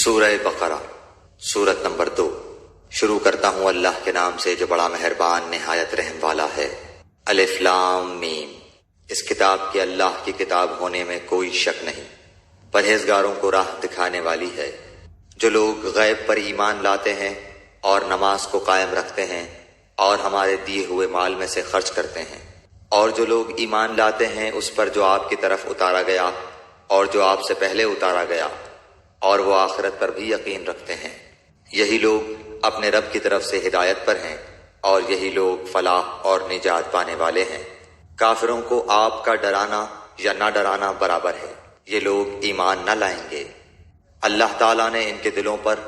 سورہ بقرہ سورت نمبر 2۔ شروع کرتا ہوں اللہ کے نام سے جو بڑا مہربان نہایت رحم والا ہے۔ الف لام میم۔ اس کتاب کی اللہ کی کتاب ہونے میں کوئی شک نہیں، پرہیزگاروں کو راہ دکھانے والی ہے۔ جو لوگ غیب پر ایمان لاتے ہیں اور نماز کو قائم رکھتے ہیں اور ہمارے دیے ہوئے مال میں سے خرچ کرتے ہیں، اور جو لوگ ایمان لاتے ہیں اس پر جو آپ کی طرف اتارا گیا اور جو آپ سے پہلے اتارا گیا، اور وہ آخرت پر بھی یقین رکھتے ہیں، یہی لوگ اپنے رب کی طرف سے ہدایت پر ہیں اور یہی لوگ فلاح اور نجات پانے والے ہیں۔ کافروں کو آپ کا ڈرانا یا نہ ڈرانا برابر ہے، یہ لوگ ایمان نہ لائیں گے۔ اللہ تعالیٰ نے ان کے دلوں پر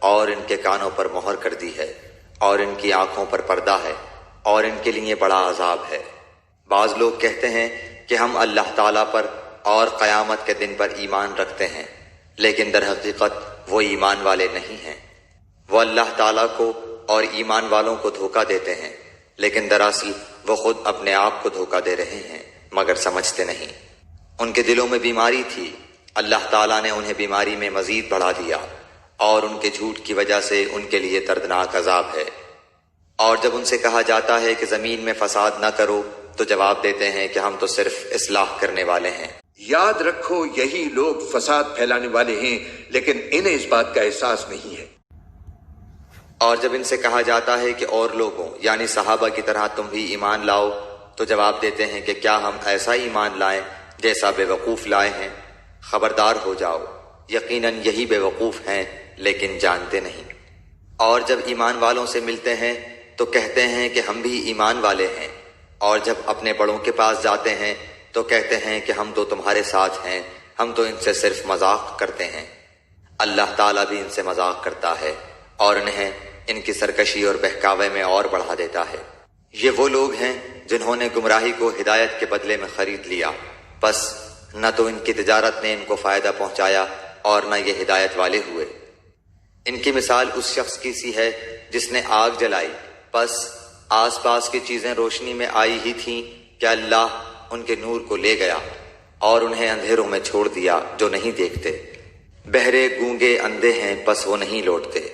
اور ان کے کانوں پر مہر کر دی ہے اور ان کی آنکھوں پر پردہ ہے اور ان کے لیے بڑا عذاب ہے۔ بعض لوگ کہتے ہیں کہ ہم اللہ تعالیٰ پر اور قیامت کے دن پر ایمان رکھتے ہیں، لیکن در حقیقت وہ ایمان والے نہیں ہیں۔ وہ اللہ تعالیٰ کو اور ایمان والوں کو دھوکہ دیتے ہیں، لیکن دراصل وہ خود اپنے آپ کو دھوکہ دے رہے ہیں مگر سمجھتے نہیں۔ ان کے دلوں میں بیماری تھی، اللہ تعالیٰ نے انہیں بیماری میں مزید بڑھا دیا اور ان کے جھوٹ کی وجہ سے ان کے لیے دردناک عذاب ہے۔ اور جب ان سے کہا جاتا ہے کہ زمین میں فساد نہ کرو تو جواب دیتے ہیں کہ ہم تو صرف اصلاح کرنے والے ہیں۔ یاد رکھو یہی لوگ فساد پھیلانے والے ہیں، لیکن انہیں اس بات کا احساس نہیں ہے۔ اور جب ان سے کہا جاتا ہے کہ اور لوگوں یعنی صحابہ کی طرح تم بھی ایمان لاؤ تو جواب دیتے ہیں کہ کیا ہم ایسا ایمان لائیں جیسا بے وقوف لائے ہیں؟ خبردار ہو جاؤ، یقیناً یہی بے وقوف ہیں لیکن جانتے نہیں۔ اور جب ایمان والوں سے ملتے ہیں تو کہتے ہیں کہ ہم بھی ایمان والے ہیں، اور جب اپنے بڑوں کے پاس جاتے ہیں تو کہتے ہیں کہ ہم تو تمہارے ساتھ ہیں، ہم تو ان سے صرف مذاق کرتے ہیں۔ اللہ تعالیٰ بھی ان سے مذاق کرتا ہے اور انہیں ان کی سرکشی اور بہکاوے میں اور بڑھا دیتا ہے۔ یہ وہ لوگ ہیں جنہوں نے گمراہی کو ہدایت کے بدلے میں خرید لیا، بس نہ تو ان کی تجارت نے ان کو فائدہ پہنچایا اور نہ یہ ہدایت والے ہوئے۔ ان کی مثال اس شخص کی سی ہے جس نے آگ جلائی، بس آس پاس کی چیزیں روشنی میں آئی ہی تھیں کہ اللہ ان کے نور کو لے گیا اور انہیں اندھیروں میں چھوڑ دیا جو نہیں دیکھتے۔ بہرے گونگے اندھے ہیں بس وہ نہیں لوٹتے۔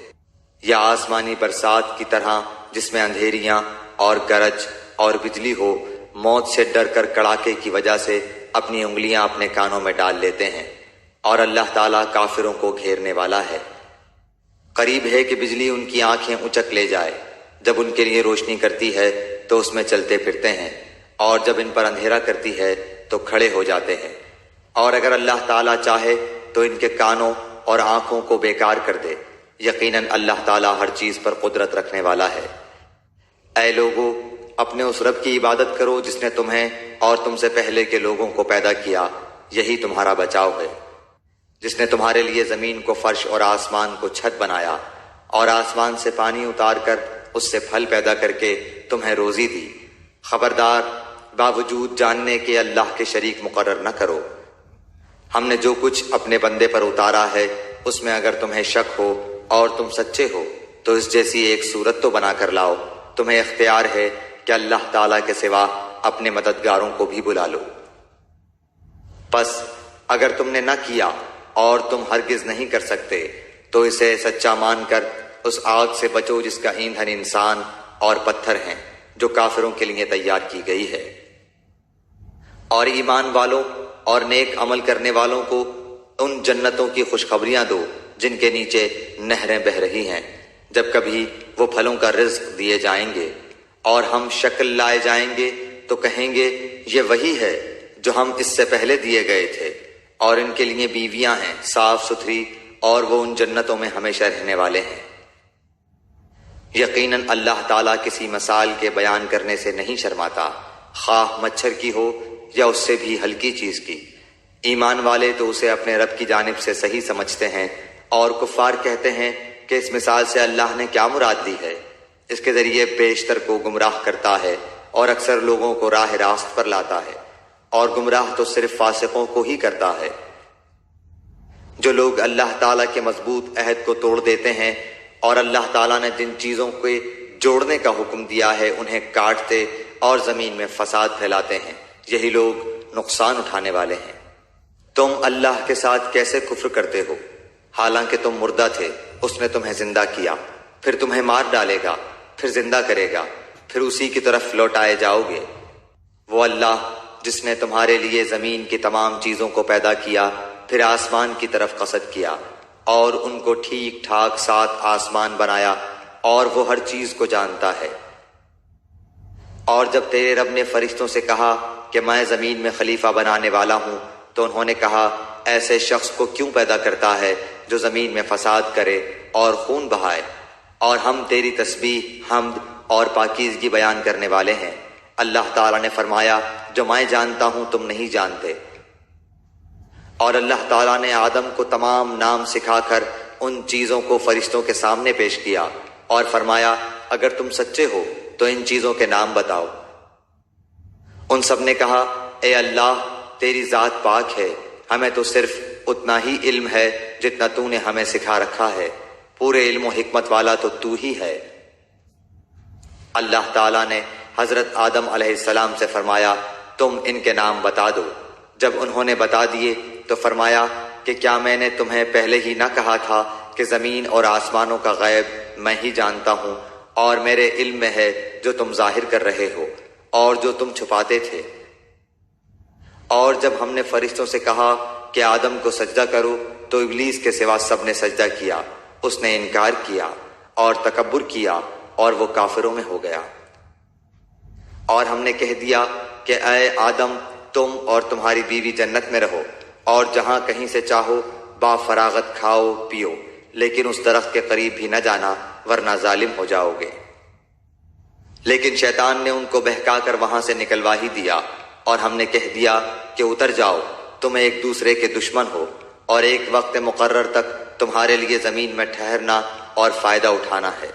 یا آسمانی برسات کی طرح جس میں اندھیریاں اور گرج اور بجلی ہو، موت سے ڈر کر کڑاکے کی وجہ سے اپنی انگلیاں اپنے کانوں میں ڈال لیتے ہیں، اور اللہ تعالیٰ کافروں کو گھیرنے والا ہے۔ قریب ہے کہ بجلی ان کی آنکھیں اچک لے جائے، جب ان کے لیے روشنی کرتی ہے تو اس میں چلتے پھرتے ہیں، اور جب ان پر اندھیرا کرتی ہے تو کھڑے ہو جاتے ہیں۔ اور اگر اللہ تعالیٰ چاہے تو ان کے کانوں اور آنکھوں کو بیکار کر دے، یقیناً اللہ تعالیٰ ہر چیز پر قدرت رکھنے والا ہے۔ اے لوگو، اپنے اس رب کی عبادت کرو جس نے تمہیں اور تم سے پہلے کے لوگوں کو پیدا کیا، یہی تمہارا بچاؤ ہے۔ جس نے تمہارے لیے زمین کو فرش اور آسمان کو چھت بنایا، اور آسمان سے پانی اتار کر اس سے پھل پیدا کر کے تمہیں روزی دی۔ خبردار، باوجود جاننے کے اللہ کے شریک مقرر نہ کرو۔ ہم نے جو کچھ اپنے بندے پر اتارا ہے اس میں اگر تمہیں شک ہو اور تم سچے ہو تو اس جیسی ایک صورت تو بنا کر لاؤ۔ تمہیں اختیار ہے کہ اللہ تعالیٰ کے سوا اپنے مددگاروں کو بھی بلا لو۔ پس اگر تم نے نہ کیا اور تم ہرگز نہیں کر سکتے تو اسے سچا مان کر اس آگ سے بچو جس کا ایندھن انسان اور پتھر ہیں، جو کافروں کے لیے تیار کی گئی ہے۔ اور ایمان والوں اور نیک عمل کرنے والوں کو ان جنتوں کی خوشخبریاں دو جن کے نیچے نہریں بہہ رہی ہیں، جب کبھی وہ پھلوں کا رزق دیے جائیں گے، اور ہم شکل لائے جائیں گے تو کہیں گے یہ وہی ہے جو ہم اس سے پہلے دیے گئے تھے۔ اور ان کے لیے بیویاں ہیں صاف ستھری، اور وہ ان جنتوں میں ہمیشہ رہنے والے ہیں۔ یقیناً اللہ تعالیٰ کسی مثال کے بیان کرنے سے نہیں شرماتا، خواہ مچھر کی ہو یا اس سے بھی ہلکی چیز کی۔ ایمان والے تو اسے اپنے رب کی جانب سے صحیح سمجھتے ہیں، اور کفار کہتے ہیں کہ اس مثال سے اللہ نے کیا مراد لی ہے؟ اس کے ذریعے بیشتر کو گمراہ کرتا ہے اور اکثر لوگوں کو راہ راست پر لاتا ہے، اور گمراہ تو صرف فاسقوں کو ہی کرتا ہے۔ جو لوگ اللہ تعالیٰ کے مضبوط عہد کو توڑ دیتے ہیں اور اللہ تعالیٰ نے جن چیزوں کے جوڑنے کا حکم دیا ہے انہیں کاٹتے اور زمین میں فساد پھیلاتے ہیں، یہی لوگ نقصان اٹھانے والے ہیں۔ تم اللہ کے ساتھ کیسے کفر کرتے ہو حالانکہ تم مردہ تھے، اس نے تمہیں زندہ کیا، پھر تمہیں مار ڈالے گا، پھر زندہ کرے گا، پھر اسی کی طرف لوٹائے جاؤ گے۔ وہ اللہ جس نے تمہارے لیے زمین کی تمام چیزوں کو پیدا کیا، پھر آسمان کی طرف قصد کیا اور ان کو ٹھیک ٹھاک 7 آسمان بنایا، اور وہ ہر چیز کو جانتا ہے۔ اور جب تیرے رب نے فرشتوں سے کہا کہ میں زمین میں خلیفہ بنانے والا ہوں، تو انہوں نے کہا ایسے شخص کو کیوں پیدا کرتا ہے جو زمین میں فساد کرے اور خون بہائے؟ اور ہم تیری تسبیح، حمد اور پاکیزگی بیان کرنے والے ہیں۔ اللہ تعالیٰ نے فرمایا جو میں جانتا ہوں تم نہیں جانتے۔ اور اللہ تعالیٰ نے آدم کو تمام نام سکھا کر ان چیزوں کو فرشتوں کے سامنے پیش کیا اور فرمایا اگر تم سچے ہو تو ان چیزوں کے نام بتاؤ۔ ان سب نے کہا اے اللہ تیری ذات پاک ہے، ہمیں تو صرف اتنا ہی علم ہے جتنا تو نے ہمیں سکھا رکھا ہے، پورے علم و حکمت والا تو ہی ہے۔ اللہ تعالیٰ نے حضرت آدم علیہ السلام سے فرمایا تم ان کے نام بتا دو۔ جب انہوں نے بتا دیے تو فرمایا کہ کیا میں نے تمہیں پہلے ہی نہ کہا تھا کہ زمین اور آسمانوں کا غیب میں ہی جانتا ہوں، اور میرے علم میں ہے جو تم ظاہر کر رہے ہو اور جو تم چھپاتے تھے۔ اور جب ہم نے فرشتوں سے کہا کہ آدم کو سجدہ کرو تو ابلیس کے سوا سب نے سجدہ کیا، اس نے انکار کیا اور تکبر کیا اور وہ کافروں میں ہو گیا۔ اور ہم نے کہہ دیا کہ اے آدم تم اور تمہاری بیوی جنت میں رہو اور جہاں کہیں سے چاہو با فراغت کھاؤ پیو، لیکن اس درخت کے قریب بھی نہ جانا ورنہ ظالم ہو جاؤ گے۔ لیکن شیطان نے ان کو بہکا کر وہاں سے نکلوا ہی دیا، اور ہم نے کہہ دیا کہ اتر جاؤ، تم ایک دوسرے کے دشمن ہو، اور ایک وقت مقرر تک تمہارے لیے زمین میں ٹھہرنا اور فائدہ اٹھانا ہے۔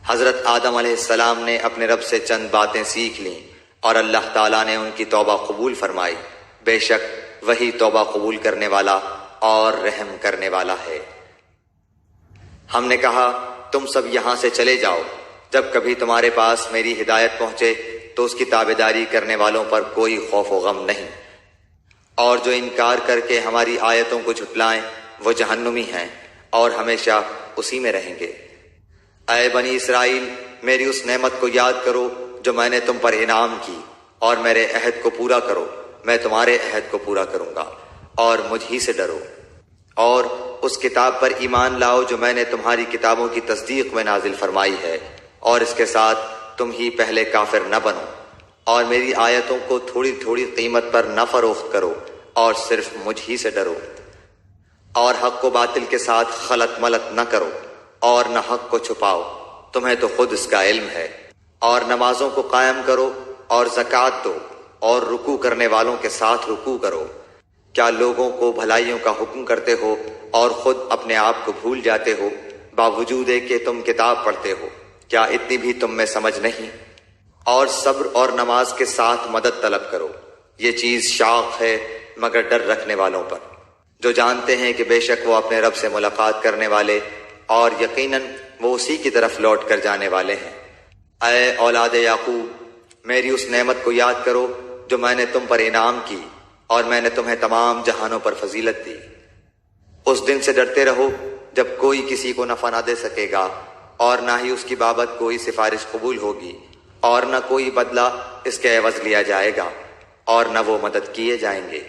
حضرت آدم علیہ السلام نے اپنے رب سے چند باتیں سیکھ لیں اور اللہ تعالیٰ نے ان کی توبہ قبول فرمائی، بے شک وہی توبہ قبول کرنے والا اور رحم کرنے والا ہے۔ ہم نے کہا تم سب یہاں سے چلے جاؤ، جب کبھی تمہارے پاس میری ہدایت پہنچے تو اس کی تابعداری کرنے والوں پر کوئی خوف و غم نہیں، اور جو انکار کر کے ہماری آیتوں کو جھٹلائیں وہ جہنمی ہیں اور ہمیشہ اسی میں رہیں گے۔ اے بنی اسرائیل میری اس نعمت کو یاد کرو جو میں نے تم پر انعام کی، اور میرے عہد کو پورا کرو، میں تمہارے عہد کو پورا کروں گا، اور مجھ ہی سے ڈرو۔ اور اس کتاب پر ایمان لاؤ جو میں نے تمہاری کتابوں کی تصدیق میں نازل فرمائی ہے، اور اس کے ساتھ تم ہی پہلے کافر نہ بنو، اور میری آیتوں کو تھوڑی تھوڑی قیمت پر نہ فروخت کرو، اور صرف مجھ ہی سے ڈرو۔ اور حق و باطل کے ساتھ خلط ملط نہ کرو، اور نہ حق کو چھپاؤ، تمہیں تو خود اس کا علم ہے۔ اور نمازوں کو قائم کرو اور زکوٰۃ دو، اور رکوع کرنے والوں کے ساتھ رکوع کرو۔ کیا لوگوں کو بھلائیوں کا حکم کرتے ہو اور خود اپنے آپ کو بھول جاتے ہو، باوجود کہ تم کتاب پڑھتے ہو؟ کیا اتنی بھی تم میں سمجھ نہیں؟ اور صبر اور نماز کے ساتھ مدد طلب کرو، یہ چیز شاق ہے مگر ڈر رکھنے والوں پر، جو جانتے ہیں کہ بے شک وہ اپنے رب سے ملاقات کرنے والے اور یقیناً وہ اسی کی طرف لوٹ کر جانے والے ہیں۔ اے اولاد یعقوب میری اس نعمت کو یاد کرو جو میں نے تم پر انعام کی، اور میں نے تمہیں تمام جہانوں پر فضیلت دی۔ اس دن سے ڈرتے رہو جب کوئی کسی کو نفع نہ دے سکے گا، اور نہ ہی اس کی بابت کوئی سفارش قبول ہوگی، اور نہ کوئی بدلہ اس کے عوض لیا جائے گا، اور نہ وہ مدد کیے جائیں گے۔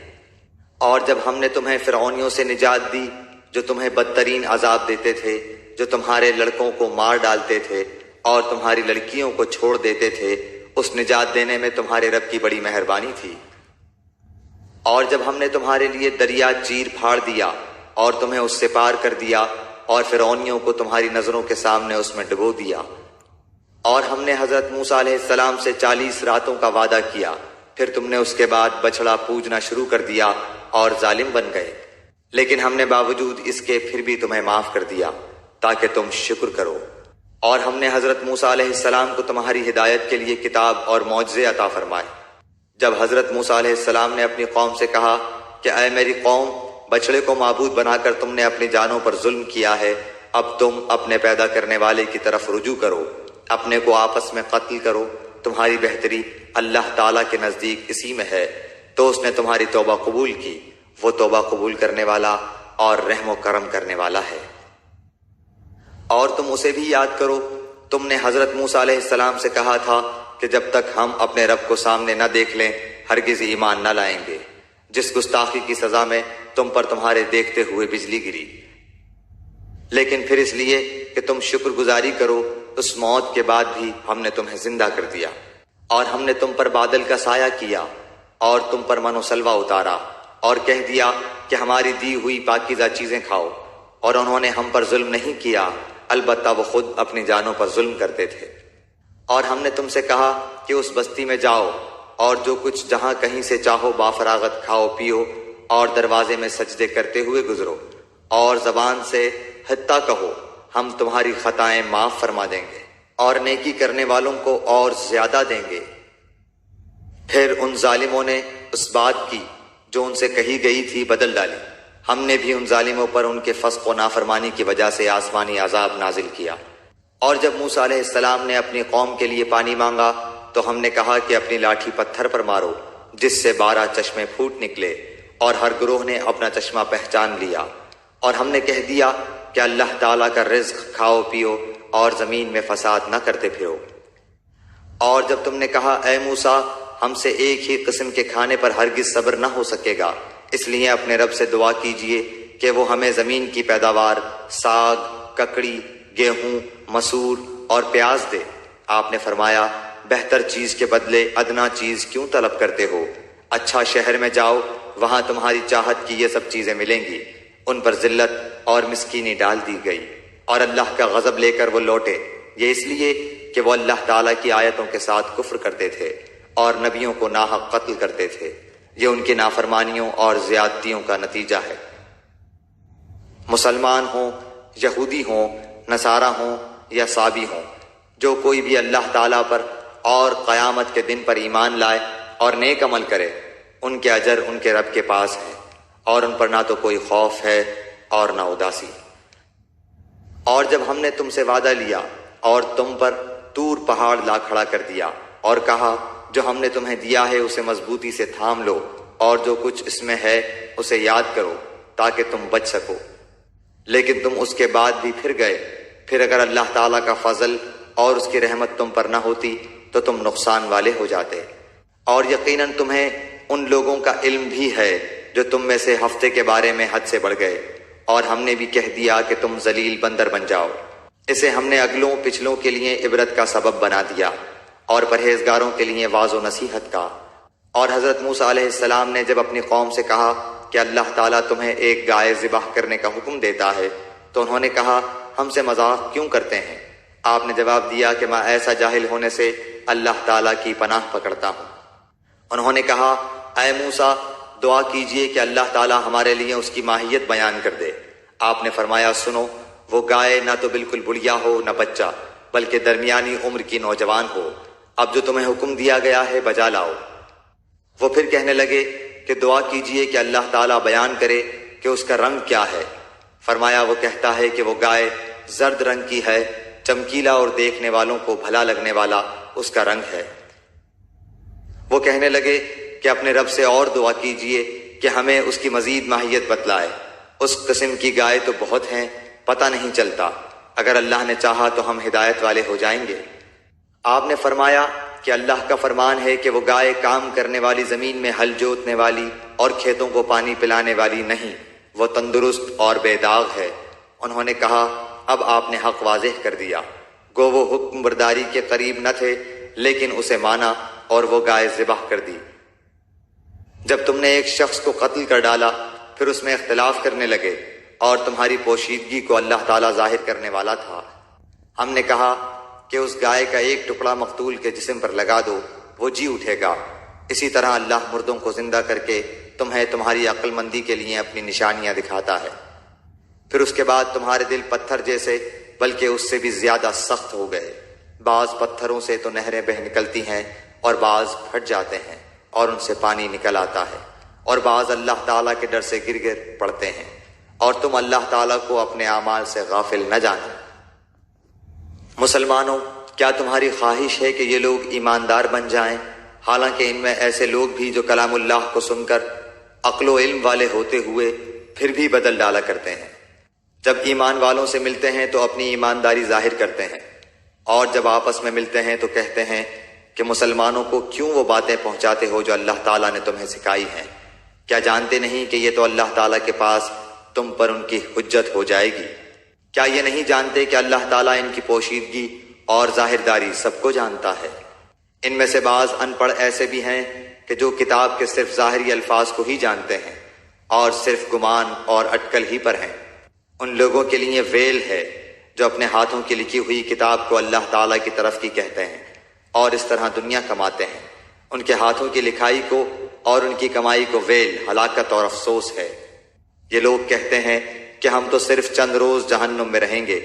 اور جب ہم نے تمہیں فرعونیوں سے نجات دی جو تمہیں بدترین عذاب دیتے تھے، جو تمہارے لڑکوں کو مار ڈالتے تھے اور تمہاری لڑکیوں کو چھوڑ دیتے تھے، اس نجات دینے میں تمہارے رب کی بڑی مہربانی تھی۔ اور جب ہم نے تمہارے لیے دریا چیر پھاڑ دیا اور تمہیں اس سے پار کر دیا، اور فرعونیوں کو تمہاری نظروں کے سامنے اس میں ڈبو دیا، اور ہم نے حضرت موسیٰ علیہ السلام سے 40 راتوں کا وعدہ کیا، پھر تم نے اس کے بعد بچڑا پوجنا شروع کر دیا اور ظالم بن گئے، لیکن ہم نے باوجود اس کے پھر بھی تمہیں معاف کر دیا تاکہ تم شکر کرو۔ اور ہم نے حضرت موسیٰ علیہ السلام کو تمہاری ہدایت کے لیے کتاب اور معجزے عطا فرمائے۔ جب حضرت موسیٰ علیہ السلام نے اپنی قوم سے کہا کہ اے میری قوم، بچڑے کو معبود بنا کر تم نے اپنی جانوں پر ظلم کیا ہے، اب تم اپنے پیدا کرنے والے کی طرف رجوع کرو، اپنے کو آپس میں قتل کرو، تمہاری بہتری اللہ تعالیٰ کے نزدیک اسی میں ہے، تو اس نے تمہاری توبہ قبول کی، وہ توبہ قبول کرنے والا اور رحم و کرم کرنے والا ہے۔ اور تم اسے بھی یاد کرو، تم نے حضرت موسیٰ علیہ السلام سے کہا تھا کہ جب تک ہم اپنے رب کو سامنے نہ دیکھ لیں ہرگز ایمان نہ لائیں گے، جس گستاخی کی سزا میں تم پر تمہارے دیکھتے ہوئے بجلی گری۔ لیکن پھر اس لیے کہ تم شکر گزاری کرو، اس موت کے بعد بھی ہم نے تمہیں زندہ کر دیا، اور ہم نے تم پر بادل کا سایہ کیا اور تم پر من و سلوہ اتارا، اور کہہ دیا کہ ہماری دی ہوئی پاکیزہ چیزیں کھاؤ، اور انہوں نے ہم پر ظلم نہیں کیا، البتہ وہ خود اپنی جانوں پر ظلم کرتے تھے۔ اور ہم نے تم سے کہا کہ اس بستی میں جاؤ اور جو کچھ جہاں کہیں سے چاہو بافراغت کھاؤ پیو، اور دروازے میں سجدے کرتے ہوئے گزرو، اور زبان سے حتیٰ کہو ہم تمہاری خطائیں معاف فرما دیں گے اور نیکی کرنے والوں کو اور زیادہ دیں گے۔ پھر ان ظالموں نے اس بات کی جو ان سے کہی گئی تھی بدل ڈالی، ہم نے بھی ان ظالموں پر ان کے فسق و نافرمانی کی وجہ سے آسمانی عذاب نازل کیا۔ اور جب موسیٰ علیہ السلام نے اپنی قوم کے لیے پانی مانگا تو ہم نے کہا کہ اپنی لاٹھی پتھر پر مارو، جس سے 12 چشمے پھوٹ نکلے، اور ہر گروہ نے اپنا چشمہ پہچان لیا۔ اور ہم نے کہہ دیا کہ اللہ تعالیٰ کا رزق کھاؤ پیو اور زمین میں فساد نہ کرتے پھرو۔ اور جب تم نے کہا اے موسیٰ ہم سے ایک ہی قسم کے کھانے پر ہرگز صبر نہ ہو سکے گا، اس لیے اپنے رب سے دعا کیجئے کہ وہ ہمیں زمین کی پیداوار، ساگ، ککڑی، گیہوں، مسور اور پیاز دے۔ آپ نے فرمایا بہتر چیز کے بدلے ادنا چیز کیوں طلب کرتے ہو؟ اچھا شہر میں جاؤ، وہاں تمہاری چاہت کی یہ سب چیزیں ملیں گی۔ ان پر ذلت اور مسکینی ڈال دی گئی، اور اللہ کا غضب لے کر وہ لوٹے، یہ اس لیے کہ وہ اللہ تعالیٰ کی آیتوں کے ساتھ کفر کرتے تھے اور نبیوں کو ناحق قتل کرتے تھے۔ یہ ان کی نافرمانیوں اور زیادتیوں کا نتیجہ ہے۔ مسلمان ہوں، یہودی ہوں، نصارہ ہوں یا صابی ہوں، جو کوئی بھی اللہ تعالیٰ پر اور قیامت کے دن پر ایمان لائے اور نیک عمل کرے، ان کے اجر ان کے رب کے پاس ہے، اور ان پر نہ تو کوئی خوف ہے اور نہ اداسی۔ اور جب ہم نے تم سے وعدہ لیا اور تم پر طور پہاڑ لا کھڑا کر دیا اور کہا جو ہم نے تمہیں دیا ہے اسے مضبوطی سے تھام لو، اور جو کچھ اس میں ہے اسے یاد کرو تاکہ تم بچ سکو، لیکن تم اس کے بعد بھی پھر گئے، پھر اگر اللہ تعالیٰ کا فضل اور اس کی رحمت تم پر نہ ہوتی تو تم نقصان والے ہو جاتے۔ اور یقیناً تمہیں ان لوگوں کا علم بھی ہے جو تم میں سے ہفتے کے بارے میں حد سے بڑھ گئے، اور ہم نے بھی کہہ دیا کہ تم ذلیل بندر بن جاؤ۔ اسے ہم نے اگلوں پچھلوں کے لیے عبرت کا سبب بنا دیا اور پرہیزگاروں کے لیے واعظ و نصیحت کا۔ اور حضرت موسیٰ علیہ السلام نے جب اپنی قوم سے کہا کہ اللہ تعالیٰ تمہیں ایک گائے ذبح کرنے کا حکم دیتا ہے تو انہوں نے کہا ہم سے مذاق کیوں کرتے ہیں؟ آپ نے جواب دیا کہ میں ایسا جاہل ہونے سے اللہ تعالیٰ کی پناہ پکڑتا ہوں۔ انہوں نے کہا اے موسیٰ دعا کیجئے کہ اللہ تعالیٰ ہمارے لیے اس کی ماہیت بیان کر دے۔ آپ نے فرمایا سنو، وہ گائے نہ تو بالکل بڑھیا ہو نہ بچہ، بلکہ درمیانی عمر کی نوجوان ہو۔ اب جو تمہیں حکم دیا گیا ہے بجا لاؤ۔ وہ پھر کہنے لگے کہ دعا کیجئے کہ اللہ تعالیٰ بیان کرے کہ اس کا رنگ کیا ہے۔ فرمایا وہ کہتا ہے کہ وہ گائے زرد رنگ کی ہے، چمکیلا اور دیکھنے والوں کو بھلا لگنے والا اس کا رنگ ہے۔ وہ کہنے لگے کہ اپنے رب سے اور دعا کیجئے کہ ہمیں اس کی مزید ماہیت بتلائے، اس قسم کی گائے تو بہت ہیں، پتہ نہیں چلتا، اگر اللہ نے چاہا تو ہم ہدایت والے ہو جائیں گے۔ آپ نے فرمایا کہ اللہ کا فرمان ہے کہ وہ گائے کام کرنے والی زمین میں ہل جوتنے والی اور کھیتوں کو پانی پلانے والی نہیں، وہ تندرست اور بے داغ ہے۔ انہوں نے کہا اب آپ نے حق واضح کر دیا، گو وہ حکم برداری کے قریب نہ تھے لیکن اسے مانا اور وہ گائے ذبح کر دی۔ جب تم نے ایک شخص کو قتل کر ڈالا پھر اس میں اختلاف کرنے لگے اور تمہاری پوشیدگی کو اللہ تعالیٰ ظاہر کرنے والا تھا، ہم نے کہا کہ اس گائے کا ایک ٹکڑا مقتول کے جسم پر لگا دو، وہ جی اٹھے گا۔ اسی طرح اللہ مردوں کو زندہ کر کے تمہیں تمہاری عقل مندی کے لیے اپنی نشانیاں دکھاتا ہے۔ پھر اس کے بعد تمہارے دل پتھر جیسے بلکہ اس سے بھی زیادہ سخت ہو گئے۔ بعض پتھروں سے تو نہریں بہہ نکلتی ہیں اور بعض پھٹ جاتے ہیں اور ان سے پانی نکل آتا ہے، اور بعض اللہ تعالیٰ کے ڈر سے گر گر پڑتے ہیں، اور تم اللہ تعالیٰ کو اپنے اعمال سے غافل نہ جانا۔ مسلمانوں، کیا تمہاری خواہش ہے کہ یہ لوگ ایماندار بن جائیں، حالانکہ ان میں ایسے لوگ بھی جو کلام اللہ کو سن کر عقل و علم والے ہوتے ہوئے پھر بھی بدل ڈالا کرتے ہیں۔ جب ایمان والوں سے ملتے ہیں تو اپنی ایمانداری ظاہر کرتے ہیں، اور جب آپس میں ملتے ہیں تو کہتے ہیں کہ مسلمانوں کو کیوں وہ باتیں پہنچاتے ہو جو اللہ تعالیٰ نے تمہیں سکھائی ہیں؟ کیا جانتے نہیں کہ یہ تو اللہ تعالیٰ کے پاس تم پر ان کی حجت ہو جائے گی؟ کیا یہ نہیں جانتے کہ اللہ تعالیٰ ان کی پوشیدگی اور ظاہرداری سب کو جانتا ہے؟ ان میں سے بعض ان پڑھ ایسے بھی ہیں کہ جو کتاب کے صرف ظاہری الفاظ کو ہی جانتے ہیں اور صرف گمان اور اٹکل ہی پر ہیں۔ ان لوگوں کے لیے ویل ہے جو اپنے ہاتھوں کی لکھی ہوئی کتاب کو اللہ تعالیٰ کی طرف کی کہتے ہیں اور اس طرح دنیا کماتے ہیں۔ ان کے ہاتھوں کی لکھائی کو اور ان کی کمائی کو ویل، ہلاکت اور افسوس ہے۔ یہ لوگ کہتے ہیں کہ ہم تو صرف چند روز جہنم میں رہیں گے۔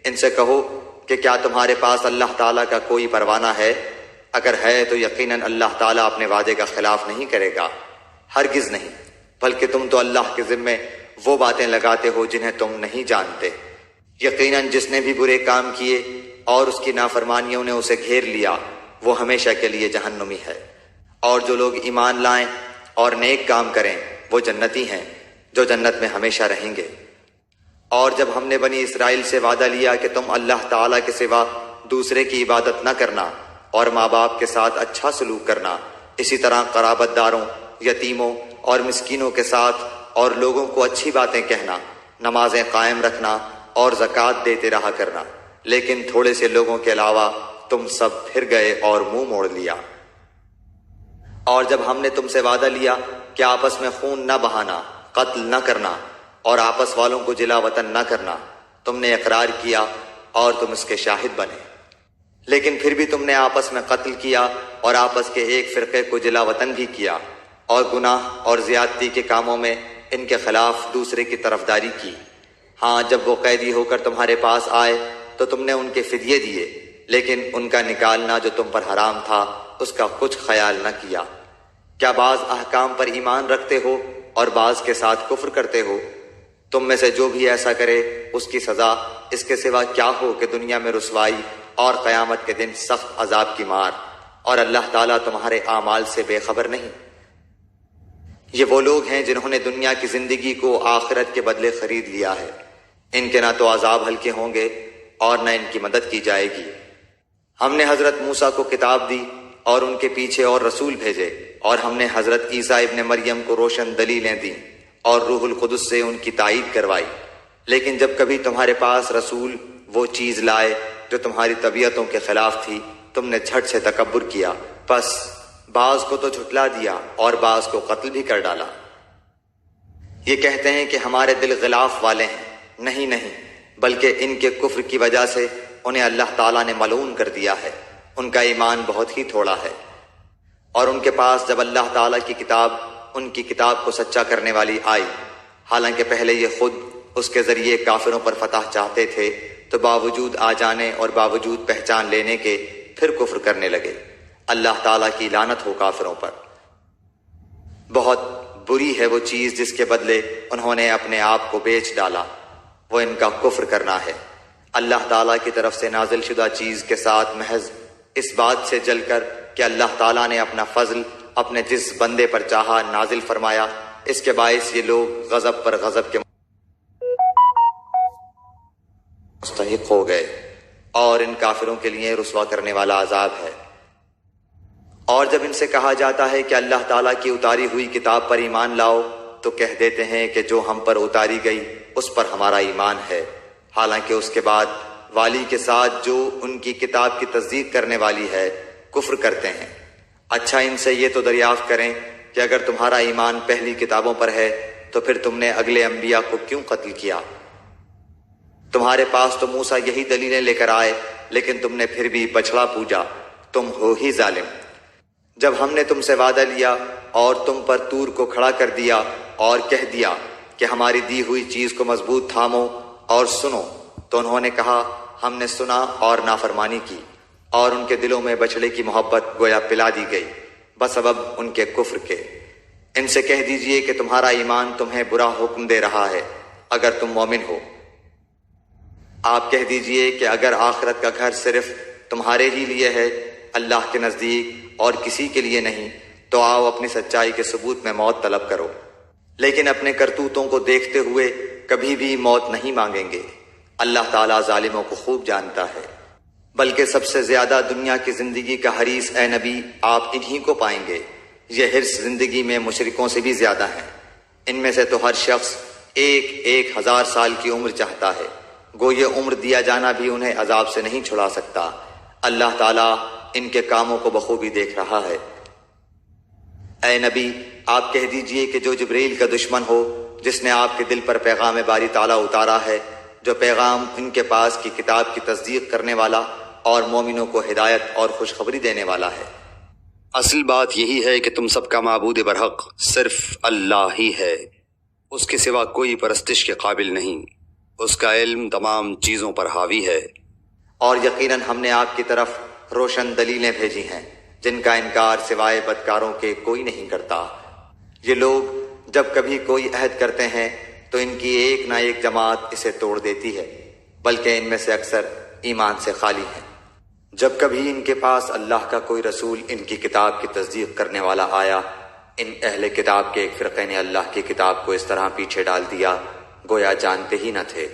ان سے کہو کہ کیا تمہارے پاس اللہ تعالیٰ کا کوئی پروانہ ہے؟ اگر ہے تو یقیناً اللہ تعالیٰ اپنے وعدے کا خلاف نہیں کرے گا، ہرگز نہیں، بلکہ تم تو اللہ کے ذمے وہ باتیں لگاتے ہو جنہیں تم نہیں جانتے۔ یقیناً جس نے بھی برے کام کیے اور اس کی نافرمانیوں نے اسے گھیر لیا، وہ ہمیشہ کے لیے جہنمی ہے۔ اور جو لوگ ایمان لائیں اور نیک کام کریں وہ جنتی ہیں جو جنت میں ہمیشہ رہیں گے۔ اور جب ہم نے بنی اسرائیل سے وعدہ لیا کہ تم اللہ تعالیٰ کے سوا دوسرے کی عبادت نہ کرنا اور ماں باپ کے ساتھ اچھا سلوک کرنا، اسی طرح قرابت داروں، یتیموں اور مسکینوں کے ساتھ اور لوگوں کو اچھی باتیں کہنا، نمازیں قائم رکھنا اور زکوٰۃ دیتے رہا کرنا، لیکن تھوڑے سے لوگوں کے علاوہ تم سب پھر گئے اور منہ موڑ لیا۔ اور جب ہم نے تم سے وعدہ لیا کہ آپس میں خون نہ بہانا، قتل نہ کرنا اور آپس والوں کو جلا وطن نہ کرنا، تم نے اقرار کیا اور تم اس کے شاہد بنے، لیکن پھر بھی تم نے آپس میں قتل کیا اور آپس کے ایک فرقے کو جلا وطن بھی کیا، اور گناہ اور زیادتی کے کاموں میں ان کے خلاف دوسرے کی طرفداری کی۔ ہاں، جب وہ قیدی ہو کر تمہارے پاس آئے تو تم نے ان کے فدیے دیے، لیکن ان کا نکالنا جو تم پر حرام تھا اس کا کچھ خیال نہ کیا۔ کیا بعض احکام پر ایمان رکھتے ہو اور بعض کے ساتھ کفر کرتے ہو؟ تم میں سے جو بھی ایسا کرے اس کی سزا اس کے سوا کیا ہو کہ دنیا میں رسوائی اور قیامت کے دن سخت عذاب کی مار، اور اللہ تعالیٰ تمہارے اعمال سے بے خبر نہیں۔ یہ وہ لوگ ہیں جنہوں نے دنیا کی زندگی کو آخرت کے بدلے خرید لیا ہے، ان کے نہ تو عذاب ہلکے ہوں گے اور نہ ان کی مدد کی جائے گی۔ ہم نے حضرت موسیٰ کو کتاب دی اور ان کے پیچھے اور رسول بھیجے، اور ہم نے حضرت عیسیٰ ابن مریم کو روشن دلیلیں دیں اور روح القدس سے ان کی تائید کروائی، لیکن جب کبھی تمہارے پاس رسول وہ چیز لائے جو تمہاری طبیعتوں کے خلاف تھی، تم نے جھٹ سے تکبر کیا، پس بعض کو تو جھٹلا دیا اور بعض کو قتل بھی کر ڈالا۔ یہ کہتے ہیں کہ ہمارے دل غلاف والے ہیں، نہیں، بلکہ ان کے کفر کی وجہ سے انہیں اللہ تعالیٰ نے ملعون کر دیا ہے، ان کا ایمان بہت ہی تھوڑا ہے۔ اور ان کے پاس جب اللہ تعالیٰ کی کتاب ان کی کتاب کو سچا کرنے والی آئی، حالانکہ پہلے یہ خود اس کے ذریعے کافروں پر فتح چاہتے تھے، تو باوجود آ جانے اور باوجود پہچان لینے کے پھر کفر کرنے لگے۔ اللہ تعالیٰ کی لعنت ہو کافروں پر۔ بہت بری ہے وہ چیز جس کے بدلے انہوں نے اپنے آپ کو بیچ ڈالا، وہ ان کا کفر کرنا ہے۔ اللہ تعالیٰ کی طرف سے نازل شدہ چیز کے ساتھ محض اس بات سے جل کر کہ اللہ تعالیٰ نے اپنا فضل اپنے جس بندے پر چاہا نازل فرمایا، اس کے باعث یہ لوگ غضب پر غضب کے مستحق ہو گئے، اور ان کافروں کے لیے رسوا کرنے والا عذاب ہے۔ اور جب ان سے کہا جاتا ہے کہ اللہ تعالیٰ کی اتاری ہوئی کتاب پر ایمان لاؤ، تو کہہ دیتے ہیں کہ جو ہم پر اتاری گئی اس پر ہمارا ایمان ہے، حالانکہ اس کے بعد والی کے ساتھ جو ان کی کتاب کی تصدیق کرنے والی ہے کفر کرتے ہیں۔ اچھا، ان سے یہ تو دریافت کریں کہ اگر تمہارا ایمان پہلی کتابوں پر ہے تو پھر تم نے اگلے انبیاء کو کیوں قتل کیا؟ تمہارے پاس تو موسیٰ یہی دلیلیں لے کر آئے، لیکن تم نے پھر بھی بچھڑا پوجا، تم ہو ہی ظالم۔ جب ہم نے تم سے وعدہ لیا اور تم پر طور کو کھڑا کر دیا اور کہہ دیا کہ ہماری دی ہوئی چیز کو مضبوط تھامو اور سنو، تو انہوں نے کہا ہم نے سنا اور نافرمانی کی، اور ان کے دلوں میں بچڑے کی محبت گویا پلا دی گئی بسبب ان کے کفر کے۔ ان سے کہہ دیجئے کہ تمہارا ایمان تمہیں برا حکم دے رہا ہے اگر تم مومن ہو۔ آپ کہہ دیجئے کہ اگر آخرت کا گھر صرف تمہارے ہی لیے ہے، اللہ کے نزدیک اور کسی کے لیے نہیں، تو آؤ اپنی سچائی کے ثبوت میں موت طلب کرو، لیکن اپنے کرتوتوں کو دیکھتے ہوئے کبھی بھی موت نہیں مانگیں گے۔ اللہ تعالیٰ ظالموں کو خوب جانتا ہے۔ بلکہ سب سے زیادہ دنیا کی زندگی کا حریص اے نبی آپ انہی کو پائیں گے۔ یہ حرص زندگی میں مشرکوں سے بھی زیادہ ہے۔ ان میں سے تو ہر شخص 1000 سال کی عمر چاہتا ہے، گو یہ عمر دیا جانا بھی انہیں عذاب سے نہیں چھڑا سکتا۔ اللہ تعالیٰ ان کے کاموں کو بخوبی دیکھ رہا ہے۔ اے نبی آپ کہہ دیجئے کہ جو جبریل کا دشمن ہو، جس نے آپ کے دل پر پیغام باری تعالیٰ اتارا ہے، جو پیغام ان کے پاس کی کتاب کی تصدیق کرنے والا اور مومنوں کو ہدایت اور خوشخبری دینے والا ہے۔ اصل بات یہی ہے کہ تم سب کا معبود برحق صرف اللہ ہی ہے، اس کے سوا کوئی پرستش کے قابل نہیں، اس کا علم تمام چیزوں پر حاوی ہے۔ اور یقیناً ہم نے آپ کی طرف روشن دلیلیں بھیجی ہیں جن کا انکار سوائے بدکاروں کے کوئی نہیں کرتا۔ یہ لوگ جب کبھی کوئی عہد کرتے ہیں تو ان کی ایک نہ ایک جماعت اسے توڑ دیتی ہے، بلکہ ان میں سے اکثر ایمان سے خالی ہیں۔ جب کبھی ان کے پاس اللہ کا کوئی رسول ان کی کتاب کی تصدیق کرنے والا آیا، ان اہل کتاب کے ایک فرقے نے اللہ کی کتاب کو اس طرح پیچھے ڈال دیا گویا جانتے ہی نہ تھے۔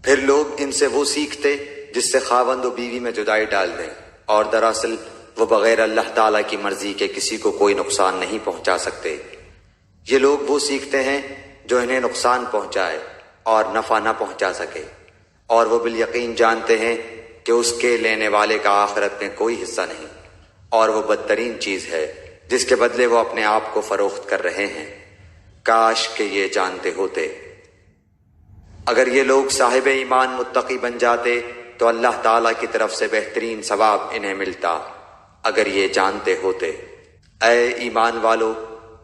پھر لوگ ان سے وہ سیکھتے جس سے خاوند و بیوی میں جدائی ڈال دیں، اور دراصل وہ بغیر اللہ تعالیٰ کی مرضی کے کسی کو کوئی نقصان نہیں پہنچا سکتے۔ یہ لوگ وہ سیکھتے ہیں جو انہیں نقصان پہنچائے اور نفع نہ پہنچا سکے، اور وہ بالیقین جانتے ہیں کہ اس کے لینے والے کا آخرت میں کوئی حصہ نہیں، اور وہ بدترین چیز ہے جس کے بدلے وہ اپنے آپ کو فروخت کر رہے ہیں۔ کاش کہ یہ جانتے ہوتے۔ اگر یہ لوگ صاحب ایمان متقی بن جاتے تو اللہ تعالیٰ کی طرف سے بہترین ثواب انہیں ملتا، اگر یہ جانتے ہوتے۔ اے ایمان والو،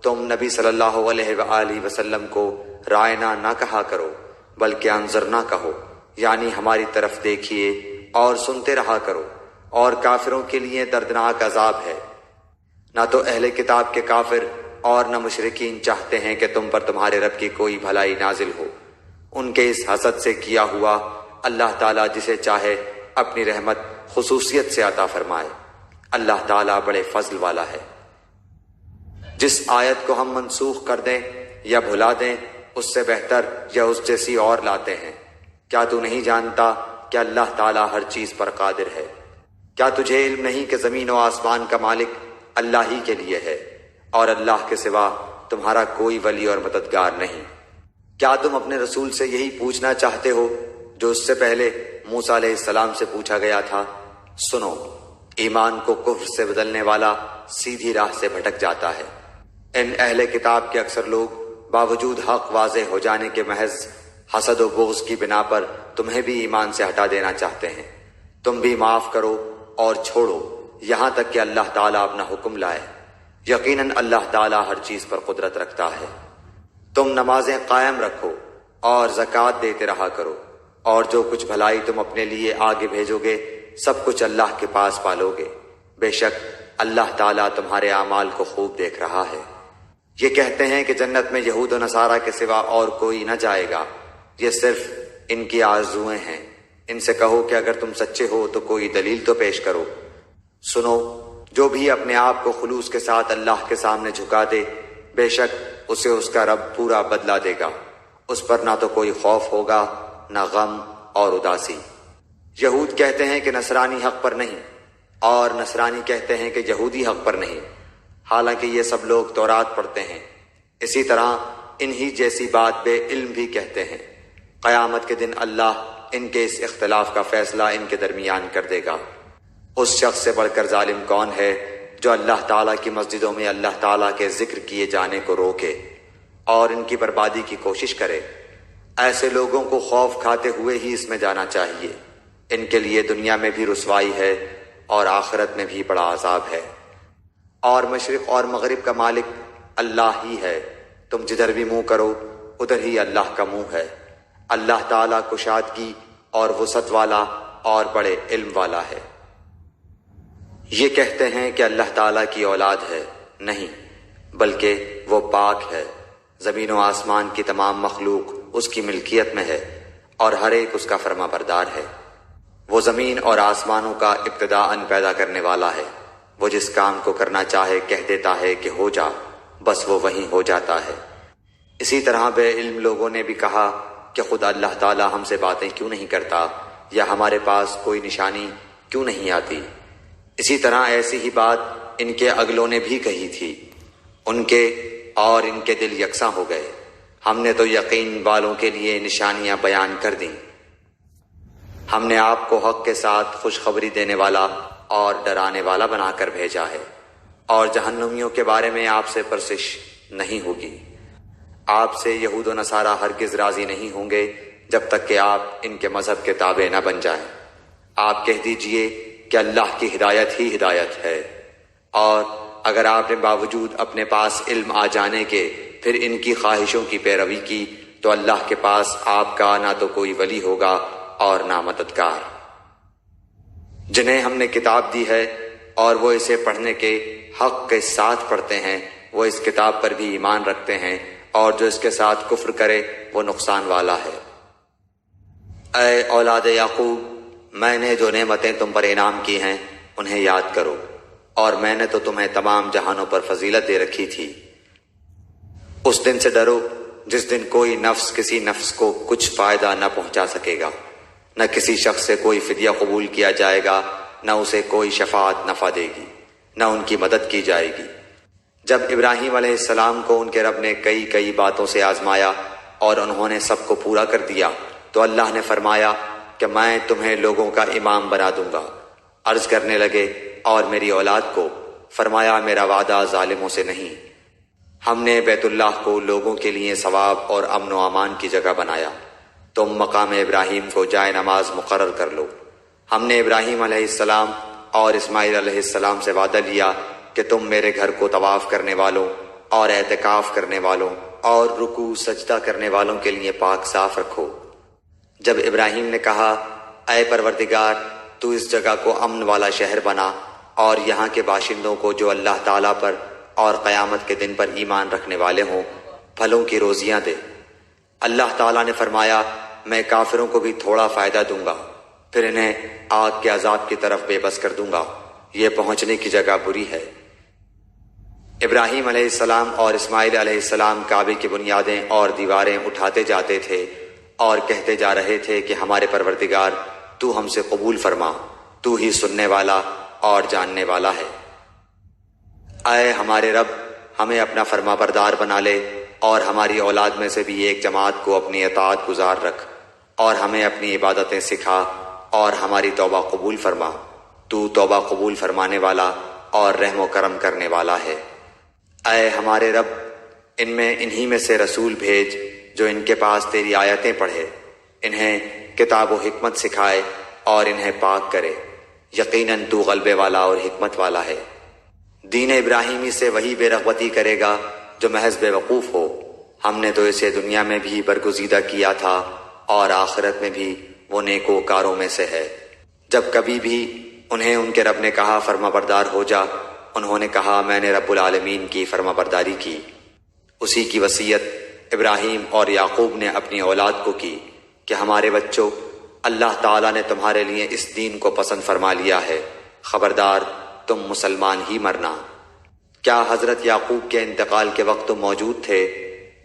تم نبی صلی اللہ علیہ وآلہ وسلم کو رائنا نہ کہا کرو بلکہ انظرنا کہو، یعنی ہماری طرف دیکھیے اور سنتے رہا کرو، اور کافروں کے لیے دردناک عذاب ہے۔ نہ تو اہل کتاب کے کافر اور نہ مشرکین چاہتے ہیں کہ تم پر تمہارے رب کی کوئی بھلائی نازل ہو۔ ان کے اس حسد سے کیا ہوا اللہ تعالیٰ جسے چاہے اپنی رحمت خصوصیت سے عطا فرمائے۔ اللہ تعالیٰ بڑے فضل والا ہے۔ جس آیت کو ہم منسوخ کر دیں یا بھلا دیں، اس سے بہتر یا اس جیسی اور لاتے ہیں۔ کیا تو نہیں جانتا کہ اللہ تعالیٰ ہر چیز پر قادر ہے؟ کیا تجھے علم نہیں کہ زمین و آسمان کا مالک اللہ ہی کے لیے ہے، اور اللہ کے سوا تمہارا کوئی ولی اور مددگار نہیں؟ کیا تم اپنے رسول سے یہی پوچھنا چاہتے ہو جو اس سے پہلے موسیٰ علیہ السلام سے پوچھا گیا تھا؟ سنو، ایمان کو کفر سے بدلنے والا سیدھی راہ سے بھٹک جاتا ہے۔ ان اہل کتاب کے اکثر لوگ باوجود حق واضح ہو جانے کے محض حسد و بغض کی بنا پر تمہیں بھی ایمان سے ہٹا دینا چاہتے ہیں۔ تم بھی معاف کرو اور چھوڑو یہاں تک کہ اللہ تعالیٰ اپنا حکم لائے۔ یقیناً اللہ تعالیٰ ہر چیز پر قدرت رکھتا ہے۔ تم نمازیں قائم رکھو اور زکوٰۃ دیتے رہا کرو، اور جو کچھ بھلائی تم اپنے لیے آگے بھیجو گے سب کچھ اللہ کے پاس پالو گے۔ بے شک اللہ تعالیٰ تمہارے اعمال کو خوب دیکھ رہا ہے۔ یہ کہتے ہیں کہ جنت میں یہود و نصارہ کے سوا اور کوئی نہ جائے گا، یہ صرف ان کی آرزوئیں ہیں۔ ان سے کہو کہ اگر تم سچے ہو تو کوئی دلیل تو پیش کرو۔ سنو، جو بھی اپنے آپ کو خلوص کے ساتھ اللہ کے سامنے جھکا دے، بے شک اسے اس کا رب پورا بدلہ دے گا۔ اس پر نہ تو کوئی خوف ہوگا نہ غم اور اداسی۔ یہود کہتے ہیں کہ نصرانی حق پر نہیں، اور نصرانی کہتے ہیں کہ یہودی حق پر نہیں، حالانکہ یہ سب لوگ تورات پڑھتے ہیں۔ اسی طرح انہی جیسی بات بے علم بھی کہتے ہیں۔ قیامت کے دن اللہ ان کے اس اختلاف کا فیصلہ ان کے درمیان کر دے گا۔ اس شخص سے بڑھ کر ظالم کون ہے جو اللہ تعالیٰ کی مسجدوں میں اللہ تعالیٰ کے ذکر کیے جانے کو روکے اور ان کی بربادی کی کوشش کرے؟ ایسے لوگوں کو خوف کھاتے ہوئے ہی اس میں جانا چاہیے۔ ان کے لیے دنیا میں بھی رسوائی ہے اور آخرت میں بھی بڑا عذاب ہے۔ اور مشرق اور مغرب کا مالک اللہ ہی ہے، تم جدھر بھی منہ کرو ادھر ہی اللہ کا منہ ہے۔ اللہ تعالیٰ کشادگی اور وسعت والا اور بڑے علم والا ہے۔ یہ کہتے ہیں کہ اللہ تعالیٰ کی اولاد ہے، نہیں بلکہ وہ پاک ہے۔ زمین و آسمان کی تمام مخلوق اس کی ملکیت میں ہے اور ہر ایک اس کا فرما بردار ہے۔ وہ زمین اور آسمانوں کا ابتداءً پیدا کرنے والا ہے۔ وہ جس کام کو کرنا چاہے کہہ دیتا ہے کہ ہو جا، بس وہ وہیں ہو جاتا ہے۔ اسی طرح بے علم لوگوں نے بھی کہا کہ خدا اللہ تعالی ہم سے باتیں کیوں نہیں کرتا یا ہمارے پاس کوئی نشانی کیوں نہیں آتی۔ اسی طرح ایسی ہی بات ان کے اگلوں نے بھی کہی تھی، ان کے اور ان کے دل یکساں ہو گئے۔ ہم نے تو یقین والوں کے لیے نشانیاں بیان کر دیں۔ ہم نے آپ کو حق کے ساتھ خوشخبری دینے والا اور ڈرانے والا بنا کر بھیجا ہے، اور جہنمیوں کے بارے میں آپ سے پرسش نہیں ہوگی۔ آپ سے یہود و نصارہ ہرگز راضی نہیں ہوں گے جب تک کہ آپ ان کے مذہب کے تابع نہ بن جائیں۔ آپ کہہ دیجئے کہ اللہ کی ہدایت ہی ہدایت ہے، اور اگر آپ نے باوجود اپنے پاس علم آ جانے کے پھر ان کی خواہشوں کی پیروی کی تو اللہ کے پاس آپ کا نہ تو کوئی ولی ہوگا اور نہ مددگار۔ جنہیں ہم نے کتاب دی ہے اور وہ اسے پڑھنے کے حق کے ساتھ پڑھتے ہیں، وہ اس کتاب پر بھی ایمان رکھتے ہیں، اور جو اس کے ساتھ کفر کرے وہ نقصان والا ہے۔ اے اولاد یعقوب، میں نے جو نعمتیں تم پر انعام کی ہیں انہیں یاد کرو، اور میں نے تو تمہیں تمام جہانوں پر فضیلت دے رکھی تھی۔ اس دن سے ڈرو جس دن کوئی نفس کسی نفس کو کچھ فائدہ نہ پہنچا سکے گا، نہ کسی شخص سے کوئی فدیہ قبول کیا جائے گا، نہ اسے کوئی شفاعت نفع دے گی، نہ ان کی مدد کی جائے گی۔ جب ابراہیم علیہ السلام کو ان کے رب نے کئی باتوں سے آزمایا اور انہوں نے سب کو پورا کر دیا تو اللہ نے فرمایا کہ میں تمہیں لوگوں کا امام بنا دوں گا۔ عرض کرنے لگے اور میری اولاد کو؟ فرمایا میرا وعدہ ظالموں سے نہیں۔ ہم نے بیت اللہ کو لوگوں کے لیے ثواب اور امن و امان کی جگہ بنایا، تم مقام ابراہیم کو جائے نماز مقرر کر لو۔ ہم نے ابراہیم علیہ السلام اور اسماعیل علیہ السلام سے وعدہ لیا کہ تم میرے گھر کو طواف کرنے والوں اور اعتکاف کرنے والوں اور رکوع سجدہ کرنے والوں کے لیے پاک صاف رکھو۔ جب ابراہیم نے کہا اے پروردگار، تو اس جگہ کو امن والا شہر بنا اور یہاں کے باشندوں کو جو اللہ تعالیٰ پر اور قیامت کے دن پر ایمان رکھنے والے ہوں پھلوں کی روزیاں دے۔ اللہ تعالیٰ نے فرمایا میں کافروں کو بھی تھوڑا فائدہ دوں گا، پھر انہیں آگ کے عذاب کی طرف بے بس کر دوں گا، یہ پہنچنے کی جگہ بری ہے۔ ابراہیم علیہ السلام اور اسماعیل علیہ السلام کعبے کی بنیادیں اور دیواریں اٹھاتے جاتے تھے اور کہتے جا رہے تھے کہ ہمارے پروردگار تو ہم سے قبول فرما، تو ہی سننے والا اور جاننے والا ہے۔ اے ہمارے رب، ہمیں اپنا فرما بردار بنا لے اور ہماری اولاد میں سے بھی ایک جماعت کو اپنی اطاعت گزار رکھ، اور ہمیں اپنی عبادتیں سکھا اور ہماری توبہ قبول فرما، تو توبہ قبول فرمانے والا اور رحم و کرم کرنے والا ہے۔ اے ہمارے رب، انہی میں سے رسول بھیج جو ان کے پاس تیری آیتیں پڑھے، انہیں کتاب و حکمت سکھائے اور انہیں پاک کرے، یقیناً تو غلبے والا اور حکمت والا ہے۔ دین ابراہیمی سے وہی بے رغبتی کرے گا جو محض بے وقوف ہو۔ ہم نے تو اسے دنیا میں بھی برگزیدہ کیا تھا اور آخرت میں بھی وہ نیکوکاروں میں سے ہے۔ جب کبھی بھی انہیں ان کے رب نے کہا فرما بردار ہو جا، انہوں نے کہا میں نے رب العالمین کی فرما برداری کی۔ اسی کی وصیت ابراہیم اور یعقوب نے اپنی اولاد کو کی کہ ہمارے بچوں، اللہ تعالیٰ نے تمہارے لیے اس دین کو پسند فرما لیا ہے، خبردار تم مسلمان ہی مرنا۔ کیا حضرت یعقوب کے انتقال کے وقت تم موجود تھے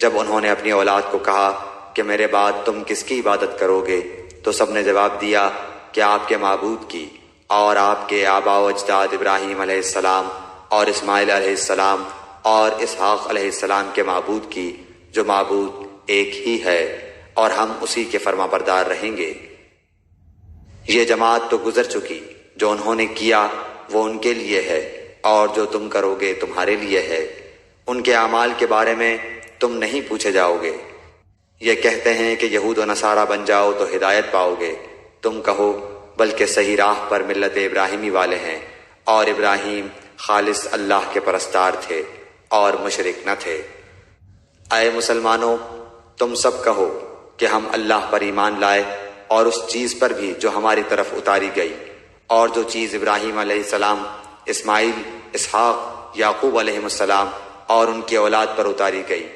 جب انہوں نے اپنی اولاد کو کہا کہ میرے بعد تم کس کی عبادت کرو گے؟ تو سب نے جواب دیا کہ آپ کے معبود کی، اور آپ کے آبا و اجداد ابراہیم علیہ السلام اور اسماعیل علیہ السلام اور اسحاق علیہ السلام کے معبود کی، جو معبود ایک ہی ہے، اور ہم اسی کے فرما بردار رہیں گے۔ یہ جماعت تو گزر چکی، جو انہوں نے کیا وہ ان کے لیے ہے، اور جو تم کرو گے تمہارے لیے ہے۔ ان کے اعمال کے بارے میں تم نہیں پوچھے جاؤ گے۔ یہ کہتے ہیں کہ یہود و نصارہ بن جاؤ تو ہدایت پاؤ گے۔ تم کہو بلکہ صحیح راہ پر ملت ابراہیمی والے ہیں، اور ابراہیم خالص اللہ کے پرستار تھے اور مشرک نہ تھے۔ اے مسلمانوں، تم سب کہو کہ ہم اللہ پر ایمان لائے اور اس چیز پر بھی جو ہماری طرف اتاری گئی، اور جو چیز ابراہیم علیہ السلام، اسماعیل، اسحاق، یعقوب علیہ السلام اور ان کی اولاد پر اتاری گئی،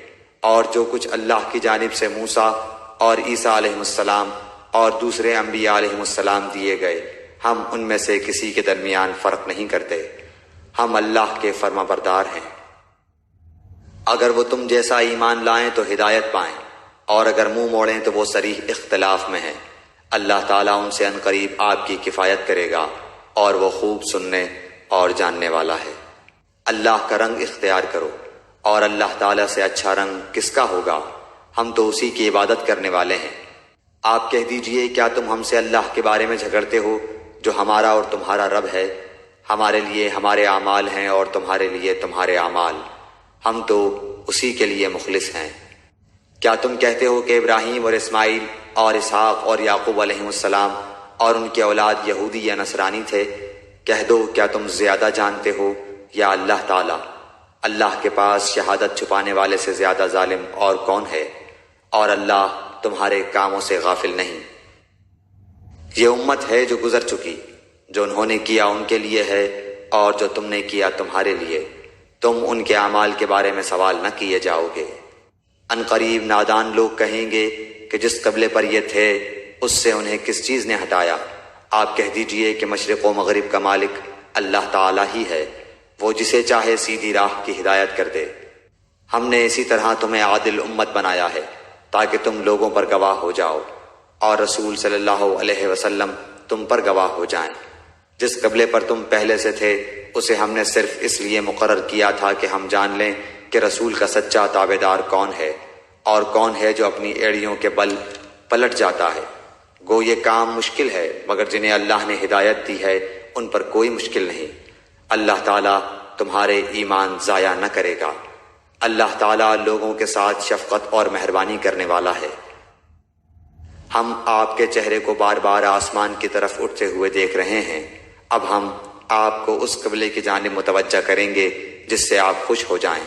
اور جو کچھ اللہ کی جانب سے موسیٰ اور عیسیٰ علیہ السلام اور دوسرے انبیاء علیہ السلام دیے گئے، ہم ان میں سے کسی کے درمیان فرق نہیں کرتے۔ ہم اللہ کے فرما بردار ہیں۔ اگر وہ تم جیسا ایمان لائیں تو ہدایت پائیں، اور اگر منہ موڑیں تو وہ صریح اختلاف میں ہیں۔ اللہ تعالیٰ ان سے عنقریب آپ کی کفایت کرے گا، اور وہ خوب سننے اور جاننے والا ہے۔ اللہ کا رنگ اختیار کرو، اور اللہ تعالیٰ سے اچھا رنگ کس کا ہوگا؟ ہم تو اسی کی عبادت کرنے والے ہیں۔ آپ کہہ دیجئے، کیا تم ہم سے اللہ کے بارے میں جھگڑتے ہو جو ہمارا اور تمہارا رب ہے؟ ہمارے لیے ہمارے اعمال ہیں اور تمہارے لیے تمہارے اعمال، ہم تو اسی کے لیے مخلص ہیں۔ کیا تم کہتے ہو کہ ابراہیم اور اسماعیل اور اسحاق اور یعقوب علیہ السلام اور ان کے اولاد یہودی یا نصرانی تھے؟ کہہ دو، کیا تم زیادہ جانتے ہو یا اللہ تعالیٰ؟ اللہ کے پاس شہادت چھپانے والے سے زیادہ ظالم اور کون ہے؟ اور اللہ تمہارے کاموں سے غافل نہیں۔ یہ امت ہے جو گزر چکی، جو انہوں نے کیا ان کے لیے ہے، اور جو تم نے کیا تمہارے لیے۔ تم ان کے اعمال کے بارے میں سوال نہ کیے جاؤ گے۔ عنقریب نادان لوگ کہیں گے کہ جس قبلے پر یہ تھے اس سے انہیں کس چیز نے ہٹایا؟ آپ کہہ دیجئے کہ مشرق و مغرب کا مالک اللہ تعالیٰ ہی ہے، وہ جسے چاہے سیدھی راہ کی ہدایت کر دے۔ ہم نے اسی طرح تمہیں عادل امت بنایا ہے تاکہ تم لوگوں پر گواہ ہو جاؤ، اور رسول صلی اللہ علیہ وسلم تم پر گواہ ہو جائیں۔ جس قبلے پر تم پہلے سے تھے اسے ہم نے صرف اس لیے مقرر کیا تھا کہ ہم جان لیں کہ رسول کا سچا تابعدار کون ہے، اور کون ہے جو اپنی ایڑیوں کے بل پلٹ جاتا ہے۔ گو یہ کام مشکل ہے، مگر جنہیں اللہ نے ہدایت دی ہے ان پر کوئی مشکل نہیں۔ اللہ تعالیٰ تمہارے ایمان ضائع نہ کرے گا۔ اللہ تعالیٰ لوگوں کے ساتھ شفقت اور مہربانی کرنے والا ہے۔ ہم آپ کے چہرے کو بار بار آسمان کی طرف اٹھتے ہوئے دیکھ رہے ہیں۔ اب ہم آپ کو اس قبلے کی جانب متوجہ کریں گے جس سے آپ خوش ہو جائیں۔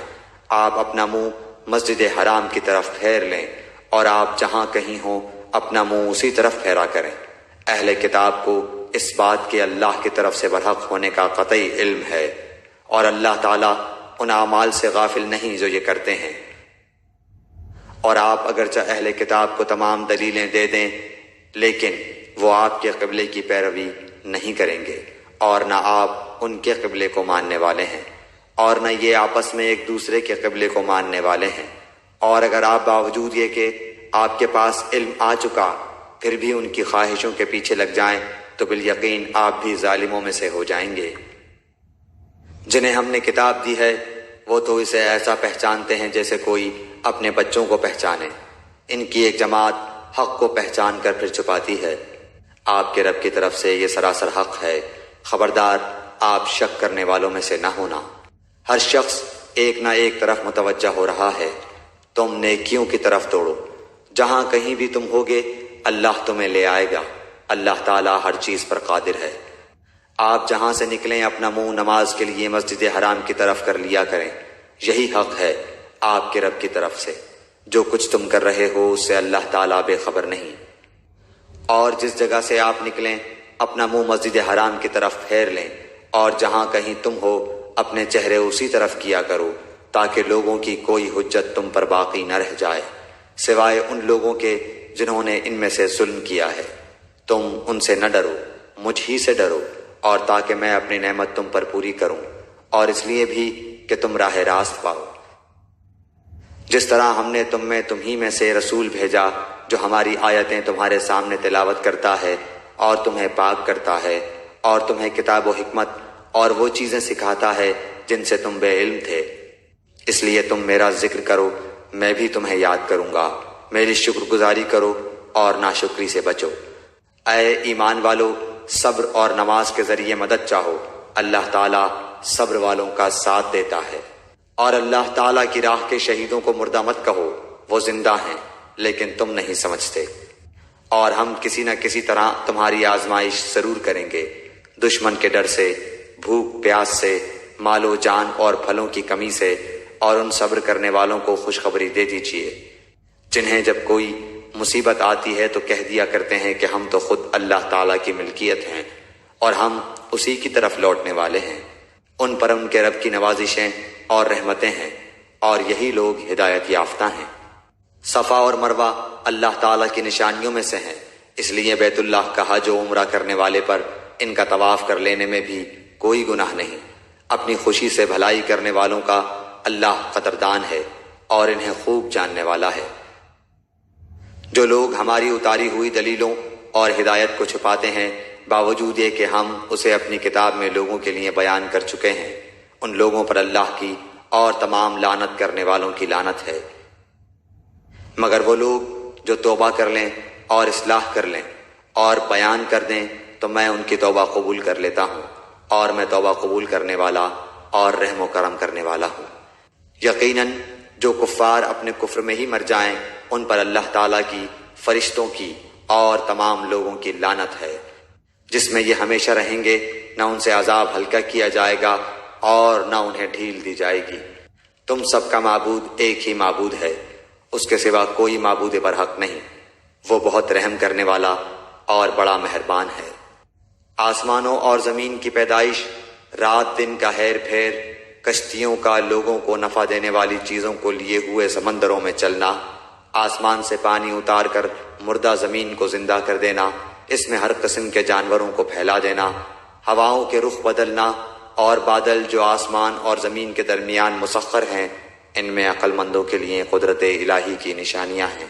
آپ اپنا منہ مسجد حرام کی طرف پھیر لیں، اور آپ جہاں کہیں ہوں اپنا منہ اسی طرف پھیرا کریں۔ اہل کتاب کو اس بات کے اللہ کی طرف سے برحق ہونے کا قطعی علم ہے، اور اللہ تعالیٰ ان اعمال سے غافل نہیں جو یہ کرتے ہیں۔ اور آپ اگرچہ اہل کتاب کو تمام دلیلیں دے دیں، لیکن وہ آپ کے قبلے کی پیروی نہیں کریں گے، اور نہ آپ ان کے قبلے کو ماننے والے ہیں، اور نہ یہ آپس میں ایک دوسرے کے قبلے کو ماننے والے ہیں۔ اور اگر آپ باوجود یہ کہ آپ کے پاس علم آ چکا پھر بھی ان کی خواہشوں کے پیچھے لگ جائیں تو بالیقین آپ بھی ظالموں میں سے ہو جائیں گے۔ جنہیں ہم نے کتاب دی ہے وہ تو اسے ایسا پہچانتے ہیں جیسے کوئی اپنے بچوں کو پہچانے۔ ان کی ایک جماعت حق کو پہچان کر پھر چھپاتی ہے۔ آپ کے رب کی طرف سے یہ سراسر حق ہے، خبردار آپ شک کرنے والوں میں سے نہ ہونا۔ ہر شخص ایک نہ ایک طرف متوجہ ہو رہا ہے، تم نیکیوں کی طرف دوڑو۔ جہاں کہیں بھی تم ہوگے اللہ تمہیں لے آئے گا۔ اللہ تعالیٰ ہر چیز پر قادر ہے۔ آپ جہاں سے نکلیں اپنا منہ نماز کے لیے مسجد حرام کی طرف کر لیا کریں، یہی حق ہے آپ کے رب کی طرف سے۔ جو کچھ تم کر رہے ہو اس سے اللہ تعالیٰ بے خبر نہیں۔ اور جس جگہ سے آپ نکلیں اپنا منہ مسجد حرام کی طرف پھیر لیں، اور جہاں کہیں تم ہو اپنے چہرے اسی طرف کیا کرو، تاکہ لوگوں کی کوئی حجت تم پر باقی نہ رہ جائے سوائے ان لوگوں کے جنہوں نے ان میں سے ظلم کیا ہے۔ تم ان سے نہ ڈرو، مجھ ہی سے ڈرو، اور تاکہ میں اپنی نعمت تم پر پوری کروں، اور اس لیے بھی کہ تم راہ راست پاؤ۔ جس طرح ہم نے تمہیں میں سے رسول بھیجا جو ہماری آیتیں تمہارے سامنے تلاوت کرتا ہے اور تمہیں پاک کرتا ہے، اور تمہیں کتاب و حکمت اور وہ چیزیں سکھاتا ہے جن سے تم بے علم تھے۔ اس لیے تم میرا ذکر کرو، میں بھی تمہیں یاد کروں گا۔ میری شکر گزاری کرو اور ناشکری سے بچو۔ اے ایمان والو، صبر اور نماز کے ذریعے مدد چاہو، اللہ تعالیٰ صبر والوں کا ساتھ دیتا ہے۔ اور اللہ تعالیٰ کی راہ کے شہیدوں کو مردہ مت کہو، وہ زندہ ہیں لیکن تم نہیں سمجھتے۔ اور ہم کسی نہ کسی طرح تمہاری آزمائش ضرور کریں گے، دشمن کے ڈر سے، بھوک پیاس سے، مال و جان اور پھلوں کی کمی سے، اور ان صبر کرنے والوں کو خوشخبری دے دیجیے جنہیں جب کوئی مصیبت آتی ہے تو کہہ دیا کرتے ہیں کہ ہم تو خود اللہ تعالیٰ کی ملکیت ہیں اور ہم اسی کی طرف لوٹنے والے ہیں۔ ان پر ان کے رب کی نوازشیں اور رحمتیں ہیں، اور یہی لوگ ہدایت یافتہ ہیں۔ صفا اور مروہ اللہ تعالیٰ کی نشانیوں میں سے ہیں، اس لیے بیت اللہ کا حج و عمرہ کرنے والے پر ان کا طواف کر لینے میں بھی کوئی گناہ نہیں۔ اپنی خوشی سے بھلائی کرنے والوں کا اللہ قدردان ہے اور انہیں خوب جاننے والا ہے۔ جو لوگ ہماری اتاری ہوئی دلیلوں اور ہدایت کو چھپاتے ہیں باوجود یہ کہ ہم اسے اپنی کتاب میں لوگوں کے لیے بیان کر چکے ہیں، ان لوگوں پر اللہ کی اور تمام لعنت کرنے والوں کی لعنت ہے۔ مگر وہ لوگ جو توبہ کر لیں اور اصلاح کر لیں اور بیان کر دیں تو میں ان کی توبہ قبول کر لیتا ہوں، اور میں توبہ قبول کرنے والا اور رحم و کرم کرنے والا ہوں۔ یقیناً جو کفار اپنے کفر میں ہی مر جائیں ان پر اللہ تعالیٰ کی، فرشتوں کی اور تمام لوگوں کی لعنت ہے، جس میں یہ ہمیشہ رہیں گے، نہ ان سے عذاب ہلکا کیا جائے گا اور نہ انہیں ڈھیل دی جائے گی۔ تم سب کا معبود ایک ہی معبود ہے، اس کے سوا کوئی معبود برحق نہیں، وہ بہت رحم کرنے والا اور بڑا مہربان ہے۔ آسمانوں اور زمین کی پیدائش، رات دن کا ہیر پھیر، کشتیوں کا لوگوں کو نفع دینے والی چیزوں کو لیے ہوئے سمندروں میں چلنا، آسمان سے پانی اتار کر مردہ زمین کو زندہ کر دینا، اس میں ہر قسم کے جانوروں کو پھیلا دینا، ہواؤں کے رخ بدلنا اور بادل جو آسمان اور زمین کے درمیان مسخر ہیں، ان میں عقل مندوں کے لیے قدرت الہی کی نشانیاں ہیں۔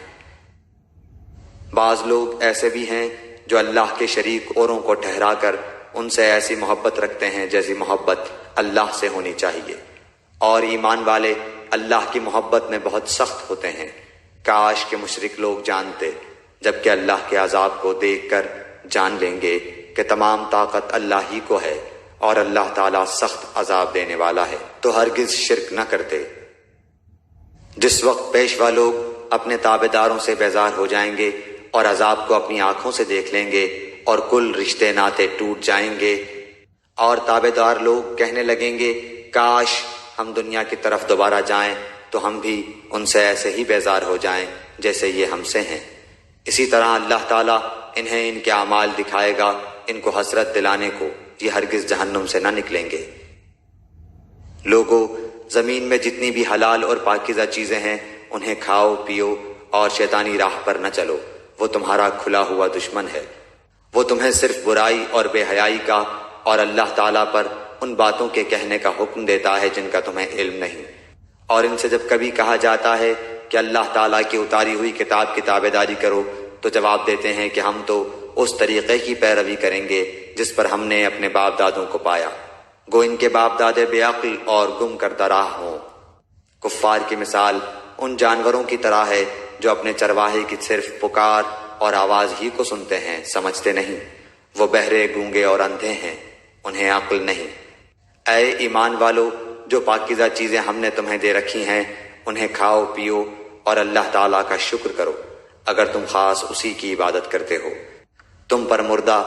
بعض لوگ ایسے بھی ہیں جو اللہ کے شریک اوروں کو ٹھہرا کر ان سے ایسی محبت رکھتے ہیں جیسی محبت اللہ سے ہونی چاہیے، اور ایمان والے اللہ کی محبت میں بہت سخت ہوتے ہیں۔ کاش کہ مشرک لوگ جانتے، جبکہ اللہ کے عذاب کو دیکھ کر جان لیں گے کہ تمام طاقت اللہ ہی کو ہے اور اللہ تعالیٰ سخت عذاب دینے والا ہے، تو ہرگز شرک نہ کرتے۔ جس وقت پیشوا لوگ اپنے تابع داروں سے بیزار ہو جائیں گے اور عذاب کو اپنی آنکھوں سے دیکھ لیں گے اور کل رشتے ناطے ٹوٹ جائیں گے، اور تابع دار لوگ کہنے لگیں گے کاش ہم دنیا کی طرف دوبارہ جائیں تو ہم بھی ان سے ایسے ہی بیزار ہو جائیں جیسے یہ ہم سے ہیں۔ اسی طرح اللہ تعالیٰ انہیں ان کے اعمال دکھائے گا، ان کو حسرت دلانے کو، یہ ہرگز جہنم سے نہ نکلیں گے۔ لوگو، زمین میں جتنی بھی حلال اور پاکیزہ چیزیں ہیں انہیں کھاؤ پیو اور شیطانی راہ پر نہ چلو، وہ تمہارا کھلا ہوا دشمن ہے۔ وہ تمہیں صرف برائی اور بے حیائی کا اور اللہ تعالیٰ پر ان باتوں کے کہنے کا حکم دیتا ہے جن کا تمہیں علم نہیں، اور ان سے جب کبھی کہا جاتا ہے کہ اللہ تعالیٰ کی اتاری ہوئی کتاب کی تابع داری کرو تو جواب دیتے ہیں کہ ہم تو اس طریقے کی پیروی کریں گے جس پر ہم نے اپنے باپ دادوں کو پایا، گو ان کے باپ دادے بے عقل اور گم کردہ راہ ہوں۔ کفار کی مثال ان جانوروں کی طرح ہے جو اپنے چرواہے کی صرف پکار اور آواز ہی کو سنتے ہیں، سمجھتے نہیں۔ وہ بہرے، گونگے اور اندھے ہیں، انہیں عقل نہیں۔ اے ایمان والو، جو پاکیزہ چیزیں ہم نے تمہیں دے رکھی ہیں انہیں کھاؤ پیو اور اللہ تعالیٰ کا شکر کرو اگر تم خاص اسی کی عبادت کرتے ہو۔ تم پر مردہ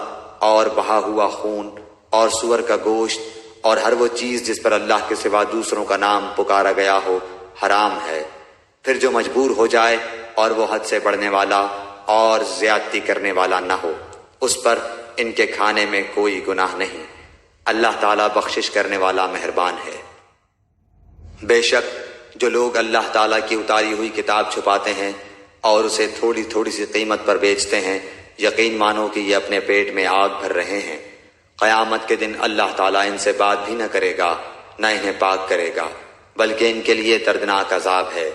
اور بہا ہوا خون اور سور کا گوشت اور ہر وہ چیز جس پر اللہ کے سوا دوسروں کا نام پکارا گیا ہو حرام ہے۔ پھر جو مجبور ہو جائے اور وہ حد سے بڑھنے والا اور زیادتی کرنے والا نہ ہو، اس پر ان کے کھانے میں کوئی گناہ نہیں، اللہ تعالیٰ بخشش کرنے والا مہربان ہے۔ بے شک جو لوگ اللہ تعالیٰ کی اتاری ہوئی کتاب چھپاتے ہیں اور اسے تھوڑی تھوڑی سی قیمت پر بیچتے ہیں، یقین مانو کہ یہ اپنے پیٹ میں آگ بھر رہے ہیں۔ قیامت کے دن اللہ تعالیٰ ان سے بات بھی نہ کرے گا، نہ انہیں پاک کرے گا، بلکہ ان کے لیے دردناک عذاب ہے۔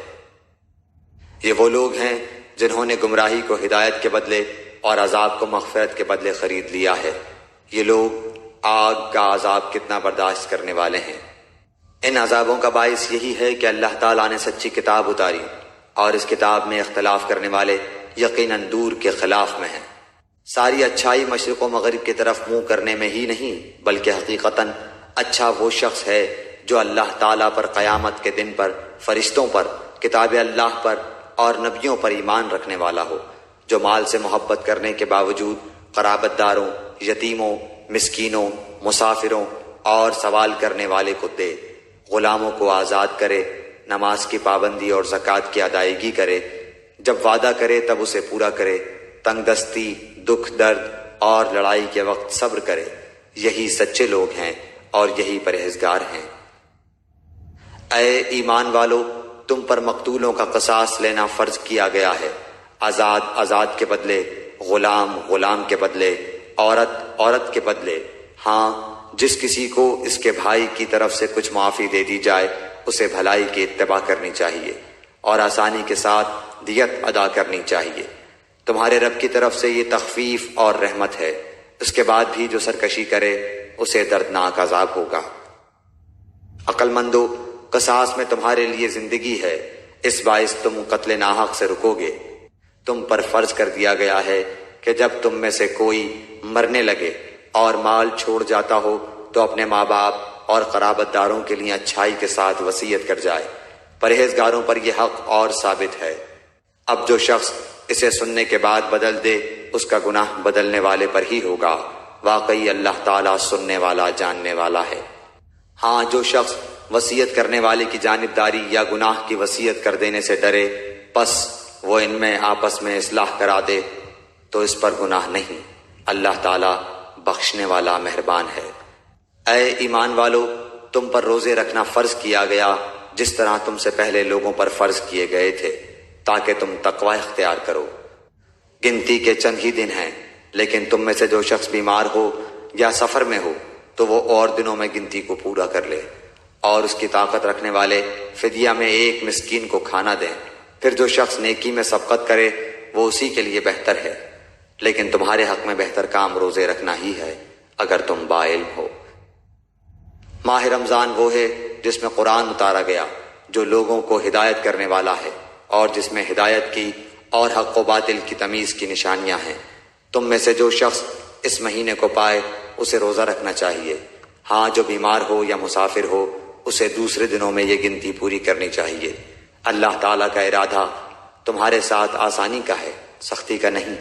یہ وہ لوگ ہیں جنہوں نے گمراہی کو ہدایت کے بدلے اور عذاب کو مغفرت کے بدلے خرید لیا ہے۔ یہ لوگ آگ کا عذاب کتنا برداشت کرنے والے ہیں۔ ان عذابوں کا باعث یہی ہے کہ اللہ تعالیٰ نے سچی کتاب اتاری اور اس کتاب میں اختلاف کرنے والے یقیناً دور کے خلاف میں ہیں۔ ساری اچھائی مشرق و مغرب کی طرف منہ کرنے میں ہی نہیں، بلکہ حقیقتاً اچھا وہ شخص ہے جو اللہ تعالیٰ پر، قیامت کے دن پر، فرشتوں پر، کتاب اللہ پر اور نبیوں پر ایمان رکھنے والا ہو، جو مال سے محبت کرنے کے باوجود قرابت داروں، یتیموں، مسکینوں، مسافروں اور سوال کرنے والے کو دے، غلاموں کو آزاد کرے، نماز کی پابندی اور زکوٰۃ کی ادائیگی کرے، جب وعدہ کرے تب اسے پورا کرے، تنگ دستی، دکھ درد اور لڑائی کے وقت صبر کرے، یہی سچے لوگ ہیں اور یہی پرہیزگار ہیں۔ اے ایمان والو، تم پر مقتولوں کا قصاص لینا فرض کیا گیا ہے، آزاد آزاد کے بدلے، غلام غلام کے بدلے، عورت عورت کے بدلے۔ ہاں، جس کسی کو اس کے بھائی کی طرف سے کچھ معافی دے دی جائے اسے بھلائی کی اتباع کرنی چاہیے اور آسانی کے ساتھ دیت ادا کرنی چاہیے۔ تمہارے رب کی طرف سے یہ تخفیف اور رحمت ہے، اس کے بعد بھی جو سرکشی کرے اسے دردناک عذاب ہوگا۔ عقل مندو، قصاص میں تمہارے لیے زندگی ہے، اس باعث تم قتل ناحق سے رکو گے۔ تم پر فرض کر دیا گیا ہے کہ جب تم میں سے کوئی مرنے لگے اور مال چھوڑ جاتا ہو تو اپنے ماں باپ اور قرابت داروں کے لیے اچھائی کے ساتھ وصیت کر جائے۔ پرہیزگاروں پر یہ حق اور ثابت ہے۔ اب جو شخص اسے سننے کے بعد بدل دے اس کا گناہ بدلنے والے پر ہی ہوگا۔ واقعی اللہ تعالیٰ سننے والا جاننے والا ہے۔ ہاں، جو شخص وصیت کرنے والے کی جانبداری یا گناہ کی وصیت کر دینے سے ڈرے پس وہ ان میں آپس میں اصلاح کرا دے تو اس پر گناہ نہیں۔ اللہ تعالیٰ بخشنے والا مہربان ہے۔ اے ایمان والو، تم پر روزے رکھنا فرض کیا گیا جس طرح تم سے پہلے لوگوں پر فرض کیے گئے تھے تاکہ تم تقوی اختیار کرو۔ گنتی کے چند ہی دن ہیں، لیکن تم میں سے جو شخص بیمار ہو یا سفر میں ہو تو وہ اور دنوں میں گنتی کو پورا کر لے، اور اس کی طاقت رکھنے والے فدیہ میں ایک مسکین کو کھانا دیں۔ پھر جو شخص نیکی میں سبقت کرے وہ اسی کے لیے بہتر ہے، لیکن تمہارے حق میں بہتر کام روزے رکھنا ہی ہے اگر تم باعلم ہو۔ ماہ رمضان وہ ہے جس میں قرآن اتارا گیا، جو لوگوں کو ہدایت کرنے والا ہے اور جس میں ہدایت کی اور حق و باطل کی تمیز کی نشانیاں ہیں۔ تم میں سے جو شخص اس مہینے کو پائے اسے روزہ رکھنا چاہیے۔ ہاں، جو بیمار ہو یا مسافر ہو اسے دوسرے دنوں میں یہ گنتی پوری کرنی چاہیے۔ اللہ تعالیٰ کا ارادہ تمہارے ساتھ آسانی کا ہے، سختی کا نہیں۔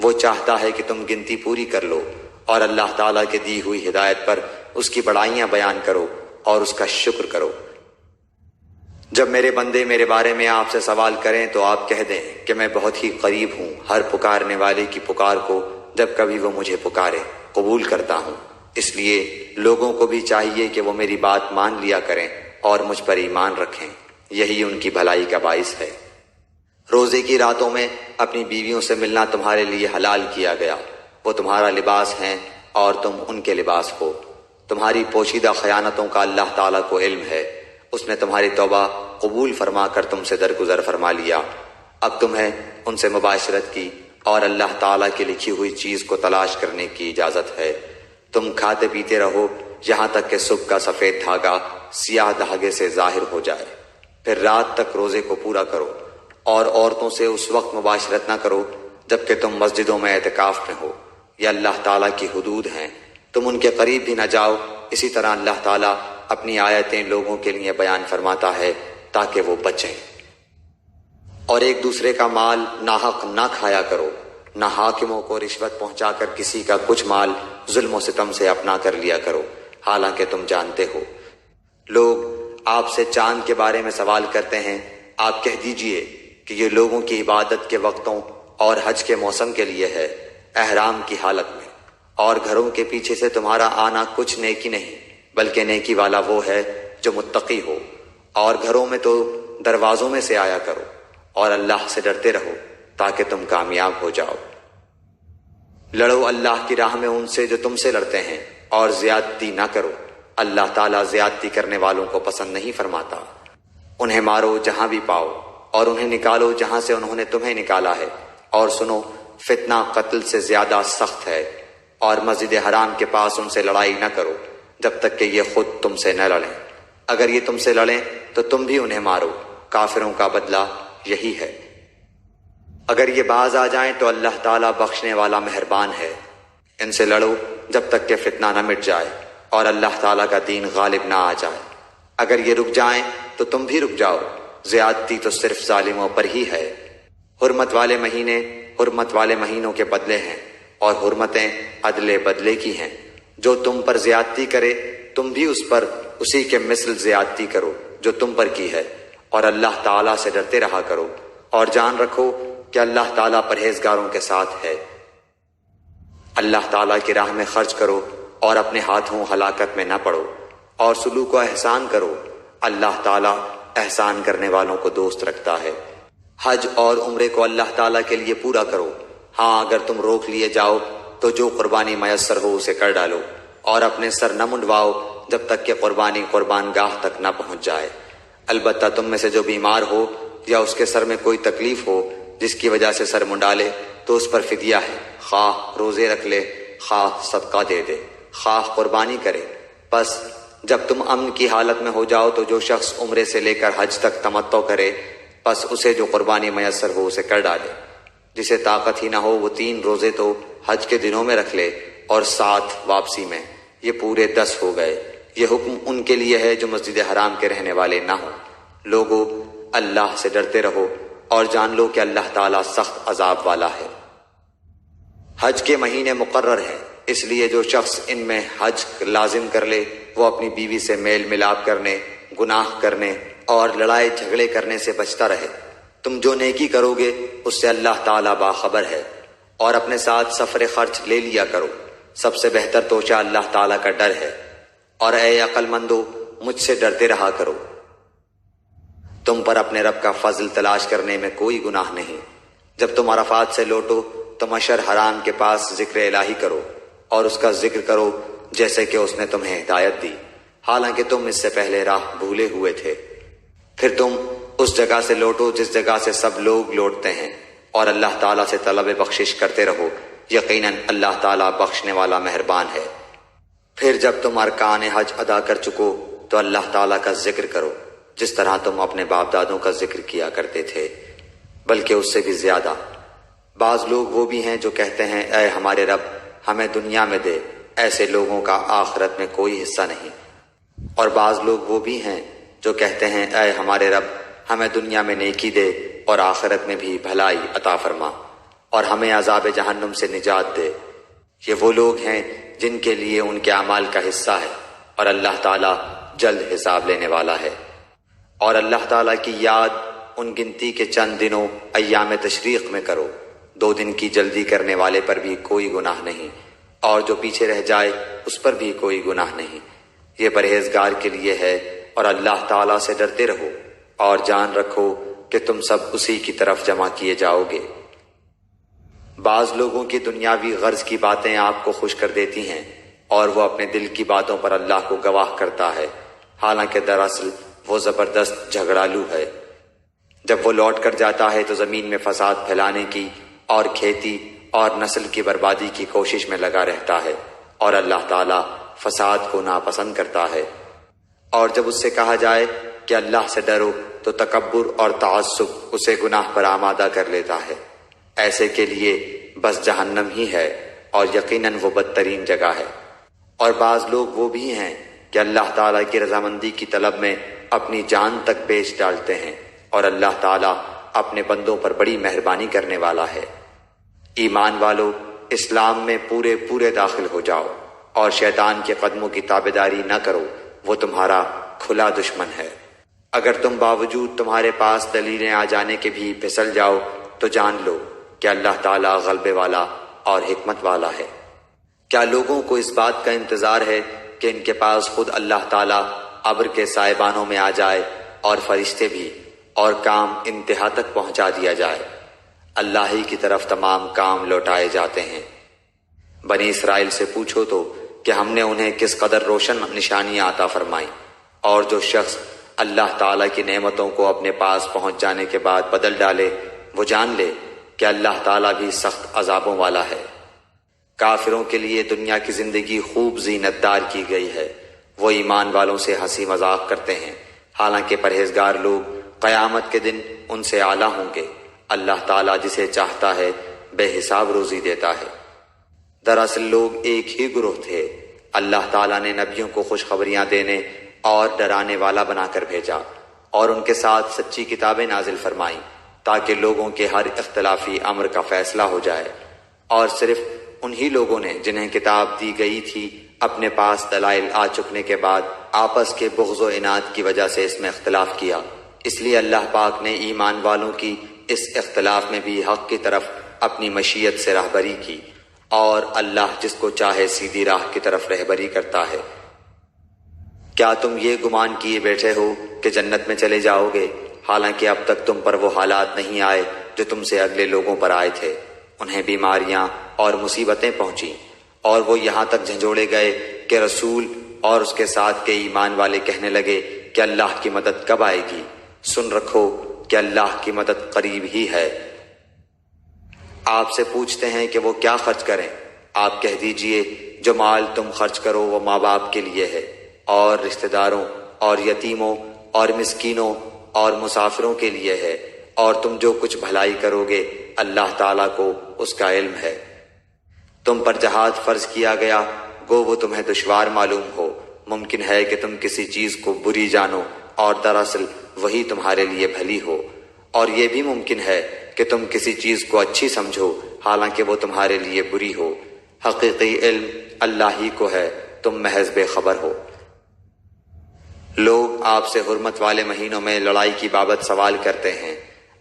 وہ چاہتا ہے کہ تم گنتی پوری کر لو اور اللہ تعالیٰ کے دی ہوئی ہدایت پر اس کی بڑائیاں بیان کرو اور اس کا شکر کرو۔ جب میرے بندے میرے بارے میں آپ سے سوال کریں تو آپ کہہ دیں کہ میں بہت ہی قریب ہوں، ہر پکارنے والے کی پکار کو جب کبھی وہ مجھے پکارے قبول کرتا ہوں۔ اس لیے لوگوں کو بھی چاہیے کہ وہ میری بات مان لیا کریں اور مجھ پر ایمان رکھیں، یہی ان کی بھلائی کا باعث ہے۔ روزے کی راتوں میں اپنی بیویوں سے ملنا تمہارے لیے حلال کیا گیا، وہ تمہارا لباس ہیں اور تم ان کے لباس ہو۔ تمہاری پوشیدہ خیانتوں کا اللہ تعالیٰ کو علم ہے، اس نے تمہاری توبہ قبول فرما کر تم سے درگزر فرما لیا۔ اب تمہیں ان سے مباشرت کی اور اللہ تعالیٰ کی لکھی ہوئی چیز کو تلاش کرنے کی اجازت ہے۔ تم کھاتے پیتے رہو یہاں تک کہ صبح کا سفید دھاگا سیاہ دھاگے سے ظاہر ہو جائے، پھر رات تک روزے کو پورا کرو، اور عورتوں سے اس وقت مباشرت نہ کرو جبکہ تم مسجدوں میں اعتکاف میں ہو، یہ اللہ تعالیٰ کی حدود ہیں، تم ان کے قریب بھی نہ جاؤ۔ اسی طرح اللہ تعالیٰ اپنی آیتیں لوگوں کے لیے بیان فرماتا ہے تاکہ وہ بچیں۔ اور ایک دوسرے کا مال ناحق نہ کھایا کرو، نہ حاکموں کو رشوت پہنچا کر کسی کا کچھ مال ظلم و ستم سے اپنا کر لیا کرو، حالانکہ تم جانتے ہو۔ لوگ آپ سے چاند کے بارے میں سوال کرتے ہیں، آپ کہہ دیجئے کہ یہ لوگوں کی عبادت کے وقتوں اور حج کے موسم کے لیے ہے، احرام کی حالت میں، اور گھروں کے پیچھے سے تمہارا آنا کچھ نیکی نہیں بلکہ نیکی والا وہ ہے جو متقی ہو۔ اور گھروں میں تو دروازوں میں سے آیا کرو اور اللہ سے ڈرتے رہو تاکہ تم کامیاب ہو جاؤ۔ لڑو اللہ کی راہ میں ان سے جو تم سے لڑتے ہیں اور زیادتی نہ کرو، اللہ تعالیٰ زیادتی کرنے والوں کو پسند نہیں فرماتا۔ انہیں مارو جہاں بھی پاؤ اور انہیں نکالو جہاں سے انہوں نے تمہیں نکالا ہے، اور سنو فتنہ قتل سے زیادہ سخت ہے، اور مسجد حرام کے پاس ان سے لڑائی نہ کرو جب تک کہ یہ خود تم سے نہ لڑیں۔ اگر یہ تم سے لڑیں تو تم بھی انہیں مارو، کافروں کا بدلہ یہی ہے۔ اگر یہ باز آ جائیں تو اللہ تعالیٰ بخشنے والا مہربان ہے۔ ان سے لڑو جب تک کہ فتنہ نہ مٹ جائے اور اللہ تعالیٰ کا دین غالب نہ آ جائے۔ اگر یہ رک جائیں تو تم بھی رک جاؤ، زیادتی تو صرف ظالموں پر ہی ہے۔ حرمت والے مہینے حرمت والے مہینوں کے بدلے ہیں، اور حرمتیں عدل بدلے کی ہیں۔ جو تم پر زیادتی کرے تم بھی اس پر اسی کے مثل زیادتی کرو جو تم پر کی ہے، اور اللہ تعالیٰ سے ڈرتے رہا کرو، اور جان رکھو کہ اللہ تعالیٰ پرہیزگاروں کے ساتھ ہے۔ اللہ تعالیٰ کی راہ میں خرچ کرو اور اپنے ہاتھوں ہلاکت میں نہ پڑو، اور سلوک و احسان کرو، اللہ تعالیٰ احسان کرنے والوں کو دوست رکھتا ہے۔ حج اور عمرے کو اللہ تعالیٰ کے لیے پورا کرو۔ ہاں، اگر تم روک لیے جاؤ تو جو قربانی میسر ہو اسے کر ڈالو، اور اپنے سر نہ منڈواؤ جب تک کہ قربانی قربان گاہ تک نہ پہنچ جائے۔ البتہ تم میں سے جو بیمار ہو یا اس کے سر میں کوئی تکلیف ہو جس کی وجہ سے سر منڈا لے تو اس پر فدیہ ہے، خواہ روزے رکھ لے، خواہ صدقہ دے دے، خواہ قربانی کرے۔ پس جب تم امن کی حالت میں ہو جاؤ تو جو شخص عمرے سے لے کر حج تک تمتع کرے پس اسے جو قربانی میسر ہو اسے کر ڈالے۔ جسے طاقت ہی نہ ہو وہ 3 روزے تو حج کے دنوں میں رکھ لے اور 7 واپسی میں، یہ پورے 10 ہو گئے۔ یہ حکم ان کے لیے ہے جو مسجد حرام کے رہنے والے نہ ہوں۔ لوگو اللہ سے ڈرتے رہو اور جان لو کہ اللہ تعالیٰ سخت عذاب والا ہے۔ حج کے مہینے مقرر ہیں، اس لیے جو شخص ان میں حج لازم کر لے وہ اپنی بیوی سے میل ملاپ کرنے، گناہ کرنے اور لڑائی جھگڑے کرنے سے بچتا رہے۔ تم جو نیکی کرو گے اس سے اللہ تعالیٰ باخبر ہے۔ اور اپنے ساتھ سفر خرچ لے لیا کرو، سب سے بہتر توشہ اللہ تعالیٰ کا ڈر ہے۔ اور اے عقل مندو مجھ سے ڈرتے رہا کرو۔ تم پر اپنے رب کا فضل تلاش کرنے میں کوئی گناہ نہیں۔ جب تم عرفات سے لوٹو تو مشعر حرام کے پاس ذکر الہی کرو اور اس کا ذکر کرو جیسے کہ اس نے تمہیں ہدایت دی، حالانکہ تم اس سے پہلے راہ بھولے ہوئے تھے۔ پھر تم اس جگہ سے لوٹو جس جگہ سے سب لوگ لوٹتے ہیں اور اللہ تعالیٰ سے طلب بخشش کرتے رہو، یقیناً اللہ تعالیٰ بخشنے والا مہربان ہے۔ پھر جب تم ارکان حج ادا کر چکو تو اللہ تعالیٰ کا ذکر کرو جس طرح تم اپنے باپ دادوں کا ذکر کیا کرتے تھے، بلکہ اس سے بھی زیادہ۔ بعض لوگ وہ بھی ہیں جو کہتے ہیں اے ہمارے رب ہمیں دنیا میں دے، ایسے لوگوں کا آخرت میں کوئی حصہ نہیں۔ اور بعض لوگ وہ بھی ہیں جو کہتے ہیں اے ہمارے رب ہمیں دنیا میں نیکی دے اور آخرت میں بھی بھلائی عطا فرما اور ہمیں عذاب جہنم سے نجات دے۔ یہ وہ لوگ ہیں جن کے لیے ان کے اعمال کا حصہ ہے اور اللہ تعالیٰ جلد حساب لینے والا ہے۔ اور اللہ تعالیٰ کی یاد ان گنتی کے چند دنوں ایام تشریق میں کرو، 2 دن کی جلدی کرنے والے پر بھی کوئی گناہ نہیں اور جو پیچھے رہ جائے اس پر بھی کوئی گناہ نہیں۔ یہ پرہیزگار کے لیے ہے اور اللہ تعالیٰ سے ڈرتے رہو اور جان رکھو کہ تم سب اسی کی طرف جمع کیے جاؤ گے۔ بعض لوگوں کی دنیاوی غرض کی باتیں آپ کو خوش کر دیتی ہیں اور وہ اپنے دل کی باتوں پر اللہ کو گواہ کرتا ہے، حالانکہ دراصل وہ زبردست جھگڑالو ہے۔ جب وہ لوٹ کر جاتا ہے تو زمین میں فساد پھیلانے کی اور کھیتی اور نسل کی بربادی کی کوشش میں لگا رہتا ہے، اور اللہ تعالیٰ فساد کو ناپسند کرتا ہے۔ اور جب اس سے کہا جائے کہ اللہ سے ڈرو تو تکبر اور تعصب اسے گناہ پر آمادہ کر لیتا ہے۔ ایسے کے لیے بس جہنم ہی ہے اور یقیناً وہ بدترین جگہ ہے۔ اور بعض لوگ وہ بھی ہیں کہ اللہ تعالیٰ کی رضامندی کی طلب میں اپنی جان تک بیچ ڈالتے ہیں، اور اللہ تعالیٰ اپنے بندوں پر بڑی مہربانی کرنے والا ہے۔ ایمان والو اسلام میں پورے داخل ہو جاؤ اور شیطان کے قدموں کی تابعداری نہ کرو، وہ تمہارا کھلا دشمن ہے۔ اگر تم باوجود تمہارے پاس دلیلیں آ جانے کے بھی پھسل جاؤ تو جان لو کہ اللہ تعالیٰ غلبے والا اور حکمت والا ہے۔ کیا لوگوں کو اس بات کا انتظار ہے کہ ان کے پاس خود اللہ تعالیٰ ابر کے سائبانوں میں آ جائے اور فرشتے بھی، اور کام انتہا تک پہنچا دیا جائے؟ اللہ ہی کی طرف تمام کام لوٹائے جاتے ہیں۔ بنی اسرائیل سے پوچھو تو کہ ہم نے انہیں کس قدر روشن نشانیاں عطا فرمائیں، اور جو شخص اللہ تعالیٰ کی نعمتوں کو اپنے پاس پہنچ جانے کے بعد بدل ڈالے وہ جان لے کہ اللہ تعالیٰ بھی سخت عذابوں والا ہے۔ کافروں کے لیے دنیا کی زندگی خوب زینت دار کی گئی ہے، وہ ایمان والوں سے ہنسی مذاق کرتے ہیں، حالانکہ پرہیزگار لوگ قیامت کے دن ان سے اعلیٰ ہوں گے۔ اللہ تعالیٰ جسے چاہتا ہے بے حساب روزی دیتا ہے۔ دراصل لوگ ایک ہی گروہ تھے، اللہ تعالیٰ نے نبیوں کو خوشخبریاں دینے اور ڈرانے والا بنا کر بھیجا اور ان کے ساتھ سچی کتابیں نازل فرمائیں تاکہ لوگوں کے ہر اختلافی امر کا فیصلہ ہو جائے۔ اور صرف انہی لوگوں نے جنہیں کتاب دی گئی تھی اپنے پاس دلائل آ چکنے کے بعد آپس کے بغض و عناد کی وجہ سے اس میں اختلاف کیا۔ اس لیے اللہ پاک نے ایمان والوں کی اس اختلاف میں بھی حق کی طرف اپنی مشیت سے راہبری کی، اور اللہ جس کو چاہے سیدھی راہ کی طرف رہبری کرتا ہے۔ کیا تم یہ گمان کیے بیٹھے ہو کہ جنت میں چلے جاؤ گے، حالانکہ اب تک تم پر وہ حالات نہیں آئے جو تم سے اگلے لوگوں پر آئے تھے؟ انہیں بیماریاں اور مصیبتیں پہنچیں اور وہ یہاں تک جھنجھوڑے گئے کہ رسول اور اس کے ساتھ کے ایمان والے کہنے لگے کہ اللہ کی مدد کب آئے گی، سن رکھو کہ اللہ کی مدد قریب ہی ہے۔ آپ سے پوچھتے ہیں کہ وہ کیا خرچ کریں، آپ کہہ دیجئے جو مال تم خرچ کرو وہ ماں باپ کے لیے ہے، اور رشتہ داروں اور یتیموں اور مسکینوں اور مسافروں کے لیے ہے، اور تم جو کچھ بھلائی کرو گے اللہ تعالیٰ کو اس کا علم ہے۔ تم پر جہاد فرض کیا گیا، گو وہ تمہیں دشوار معلوم ہو، ممکن ہے کہ تم کسی چیز کو بری جانو اور دراصل وہی تمہارے لیے بھلی ہو، اور یہ بھی ممکن ہے کہ تم کسی چیز کو اچھی سمجھو حالانکہ وہ تمہارے لیے بری ہو۔ حقیقی علم اللہ ہی کو ہے، تم محض بے خبر ہو۔ لوگ آپ سے حرمت والے مہینوں میں لڑائی کی بابت سوال کرتے ہیں،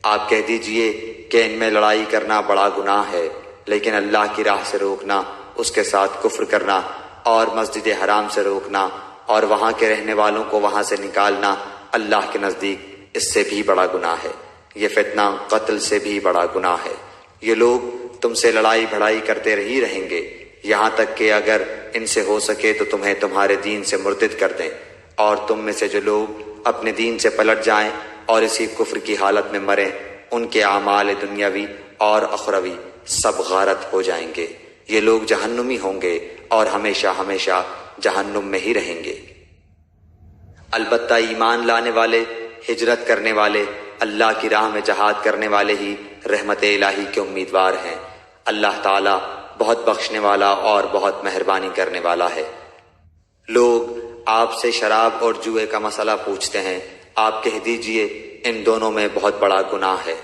آپ کہہ دیجئے کہ ان میں لڑائی کرنا بڑا گناہ ہے، لیکن اللہ کی راہ سے روکنا، اس کے ساتھ کفر کرنا اور مسجد حرام سے روکنا اور وہاں کے رہنے والوں کو وہاں سے نکالنا اللہ کے نزدیک اس سے بھی بڑا گناہ ہے۔ یہ فتنہ قتل سے بھی بڑا گناہ ہے۔ یہ لوگ تم سے لڑائی بھڑائی کرتے ہی رہیں گے، یہاں تک کہ اگر ان سے ہو سکے تو تمہیں تمہارے دین سے مرتد کر دیں، اور تم میں سے جو لوگ اپنے دین سے پلٹ جائیں اور اسی کفر کی حالت میں مریں، ان کے اعمال دنیاوی اور اخروی سب غارت ہو جائیں گے۔ یہ لوگ جہنمی ہوں گے اور ہمیشہ ہمیشہ جہنم میں ہی رہیں گے۔ البتہ ایمان لانے والے، ہجرت کرنے والے، اللہ کی راہ میں جہاد کرنے والے ہی رحمت الہی کے امیدوار ہیں۔ اللہ تعالیٰ بہت بخشنے والا اور بہت مہربانی کرنے والا ہے۔ لوگ آپ سے شراب اور جوئے کا مسئلہ پوچھتے ہیں، آپ کہہ دیجئے ان دونوں میں بہت بڑا گناہ ہے،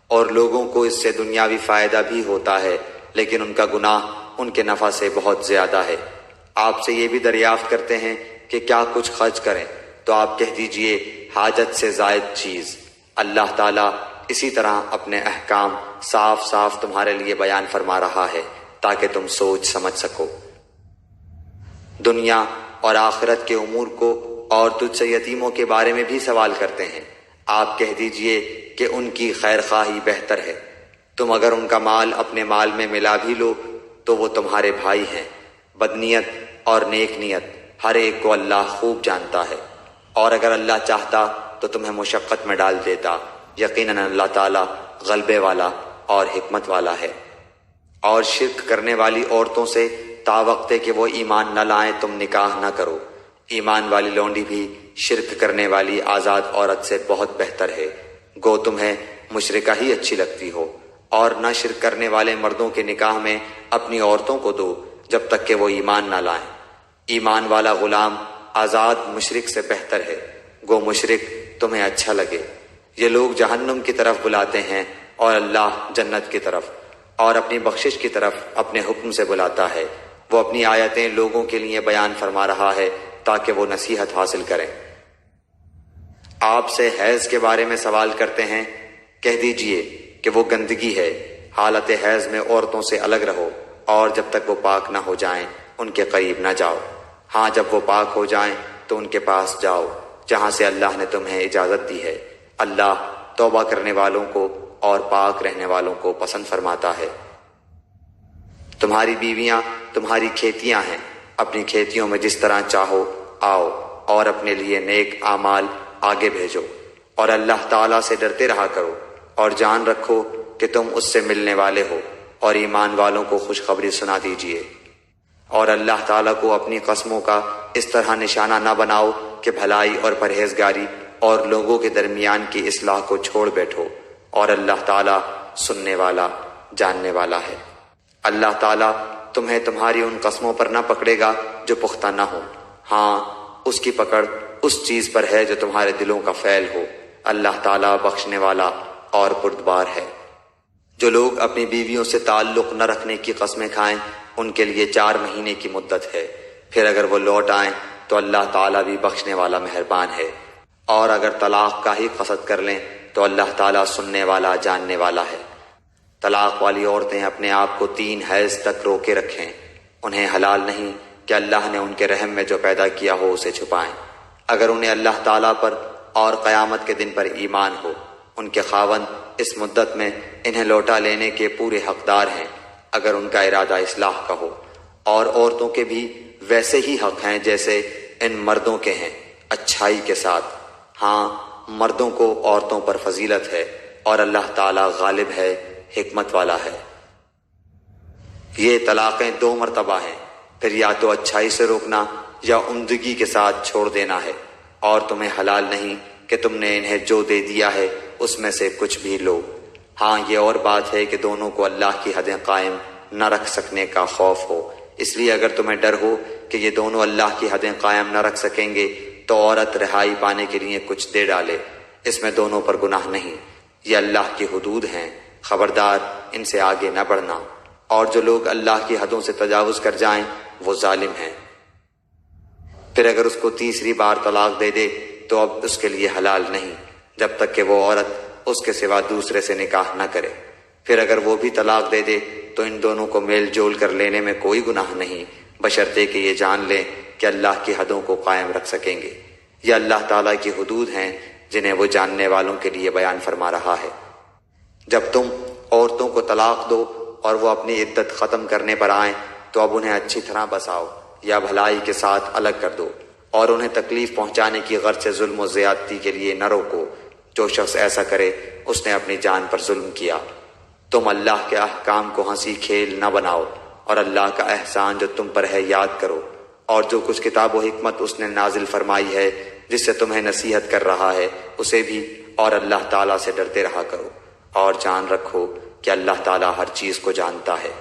اور لوگوں کو اس سے دنیاوی فائدہ بھی ہوتا ہے، لیکن ان کا گناہ ان کے نفع سے بہت زیادہ ہے۔ آپ سے یہ بھی دریافت کرتے ہیں کہ کیا کچھ خرچ کریں، تو آپ کہہ دیجئے حاجت سے زائد چیز۔ اللہ تعالیٰ اسی طرح اپنے احکام صاف صاف تمہارے لیے بیان فرما رہا ہے تاکہ تم سوچ سمجھ سکو۔ دنیا اور آخرت کے امور کو اور تجھ سے یتیموں کے بارے میں بھی سوال کرتے ہیں، آپ کہہ دیجئے کہ ان کی خیر خواہی بہتر ہے۔ تم اگر ان کا مال اپنے مال میں ملا بھی لو تو وہ تمہارے بھائی ہیں۔ بدنیت اور نیک نیت ہر ایک کو اللہ خوب جانتا ہے، اور اگر اللہ چاہتا تو تمہیں مشقت میں ڈال دیتا، یقیناً اللہ تعالیٰ غلبے والا اور حکمت والا ہے۔ اور شرک کرنے والی عورتوں سے تا وقت کہ وہ ایمان نہ لائیں تم نکاح نہ کرو۔ ایمان والی لونڈی بھی شرک کرنے والی آزاد عورت سے بہت بہتر ہے، گو تمہیں مشرکہ ہی اچھی لگتی ہو۔ اور نہ شرک کرنے والے مردوں کے نکاح میں اپنی عورتوں کو دو جب تک کہ وہ ایمان نہ لائیں۔ ایمان والا غلام آزاد مشرک سے بہتر ہے، گو مشرک تمہیں اچھا لگے۔ یہ لوگ جہنم کی طرف بلاتے ہیں اور اللہ جنت کی طرف، اور اپنی بخشش کی طرف اپنے حکم سے بلاتا ہے۔ وہ اپنی آیتیں لوگوں کے لیے بیان فرما رہا ہے تاکہ وہ نصیحت حاصل کریں۔ آپ سے حیض کے بارے میں سوال کرتے ہیں، کہہ دیجئے کہ وہ گندگی ہے، حالت حیض میں عورتوں سے الگ رہو، اور جب تک وہ پاک نہ ہو جائیں ان کے قریب نہ جاؤ۔ ہاں جب وہ پاک ہو جائیں تو ان کے پاس جاؤ جہاں سے اللہ نے تمہیں اجازت دی ہے۔ اللہ توبہ کرنے والوں کو اور پاک رہنے والوں کو پسند فرماتا ہے۔ تمہاری بیویاں تمہاری کھیتیاں ہیں، اپنی کھیتیوں میں جس طرح چاہو آؤ، اور اپنے لیے نیک اعمال آگے بھیجو، اور اللہ تعالیٰ سے ڈرتے رہا کرو، اور جان رکھو کہ تم اس سے ملنے والے ہو، اور ایمان والوں کو خوشخبری سنا دیجیے۔ اور اللہ تعالیٰ کو اپنی قسموں کا اس طرح نشانہ نہ بناؤ کہ بھلائی اور پرہیزگاری اور لوگوں کے درمیان کی اصلاح کو چھوڑ بیٹھو، اور اللہ تعالیٰ سننے والا جاننے والا ہے۔ اللہ تعالیٰ تمہیں تمہاری ان قسموں پر نہ پکڑے گا جو پختہ نہ ہو، ہاں اس کی پکڑ اس چیز پر ہے جو تمہارے دلوں کا فعل ہو۔ اللہ تعالیٰ بخشنے والا اور بردبار ہے۔ جو لوگ اپنی بیویوں سے تعلق نہ رکھنے کی قسمیں کھائیں ان کے لیے 4 مہینے کی مدت ہے، پھر اگر وہ لوٹ آئیں تو اللہ تعالیٰ بھی بخشنے والا مہربان ہے، اور اگر طلاق کا ہی قصد کر لیں تو اللہ تعالیٰ سننے والا جاننے والا ہے۔ طلاق والی عورتیں اپنے آپ کو 3 حیض تک روکے رکھیں، انہیں حلال نہیں کہ اللہ نے ان کے رحم میں جو پیدا کیا ہو اسے چھپائیں۔ اگر انہیں اللہ تعالیٰ پر اور قیامت کے دن پر ایمان ہو، ان کے خاوند اس مدت میں انہیں لوٹا لینے کے پورے حقدار ہیں اگر ان کا ارادہ اصلاح کا ہو، اور عورتوں کے بھی ویسے ہی حق ہیں جیسے ان مردوں کے ہیں، اچھائی کے ساتھ، ہاں مردوں کو عورتوں پر فضیلت ہے اور اللہ تعالی غالب ہے، حکمت والا ہے۔ یہ طلاقیں 2 مرتبہ ہیں، پھر یا تو اچھائی سے روکنا یا عمدگی کے ساتھ چھوڑ دینا ہے، اور تمہیں حلال نہیں کہ تم نے انہیں جو دے دیا ہے اس میں سے کچھ بھی لو۔ ہاں یہ اور بات ہے کہ دونوں کو اللہ کی حدیں قائم نہ رکھ سکنے کا خوف ہو، اس لیے اگر تمہیں ڈر ہو کہ یہ دونوں اللہ کی حدیں قائم نہ رکھ سکیں گے تو عورت رہائی پانے کے لیے کچھ دے ڈالے، اس میں دونوں پر گناہ نہیں، یہ اللہ کی حدود ہیں، خبردار ان سے آگے نہ بڑھنا، اور جو لوگ اللہ کی حدوں سے تجاوز کر جائیں وہ ظالم ہیں۔ پھر اگر اس کو 3 بار طلاق دے دے تو اب اس کے لیے حلال نہیں جب تک کہ وہ عورت اس کے سوا دوسرے سے نکاح نہ کرے۔ پھر اگر وہ بھی طلاق دے دے تو ان دونوں کو میل جول کر لینے میں کوئی گناہ نہیں، بشرطے کہ یہ جان لیں کہ اللہ کی حدوں کو قائم رکھ سکیں گے۔ یہ اللہ تعالیٰ کی حدود ہیں جنہیں وہ جاننے والوں کے لیے بیان فرما رہا ہے۔ جب تم عورتوں کو طلاق دو اور وہ اپنی عدت ختم کرنے پر آئیں تو اب انہیں اچھی طرح بساؤ یا بھلائی کے ساتھ الگ کر دو، اور انہیں تکلیف پہنچانے کی غرض سے ظلم و زیادتی کے لیے نہ روکو۔ جو شخص ایسا کرے اس نے اپنی جان پر ظلم کیا۔ تم اللہ کے احکام کو ہنسی کھیل نہ بناؤ، اور اللہ کا احسان جو تم پر ہے یاد کرو، اور جو کچھ کتاب و حکمت اس نے نازل فرمائی ہے جس سے تمہیں نصیحت کر رہا ہے اسے بھی، اور اللہ تعالیٰ سے ڈرتے رہا کرو، اور جان رکھو کہ اللہ تعالیٰ ہر چیز کو جانتا ہے۔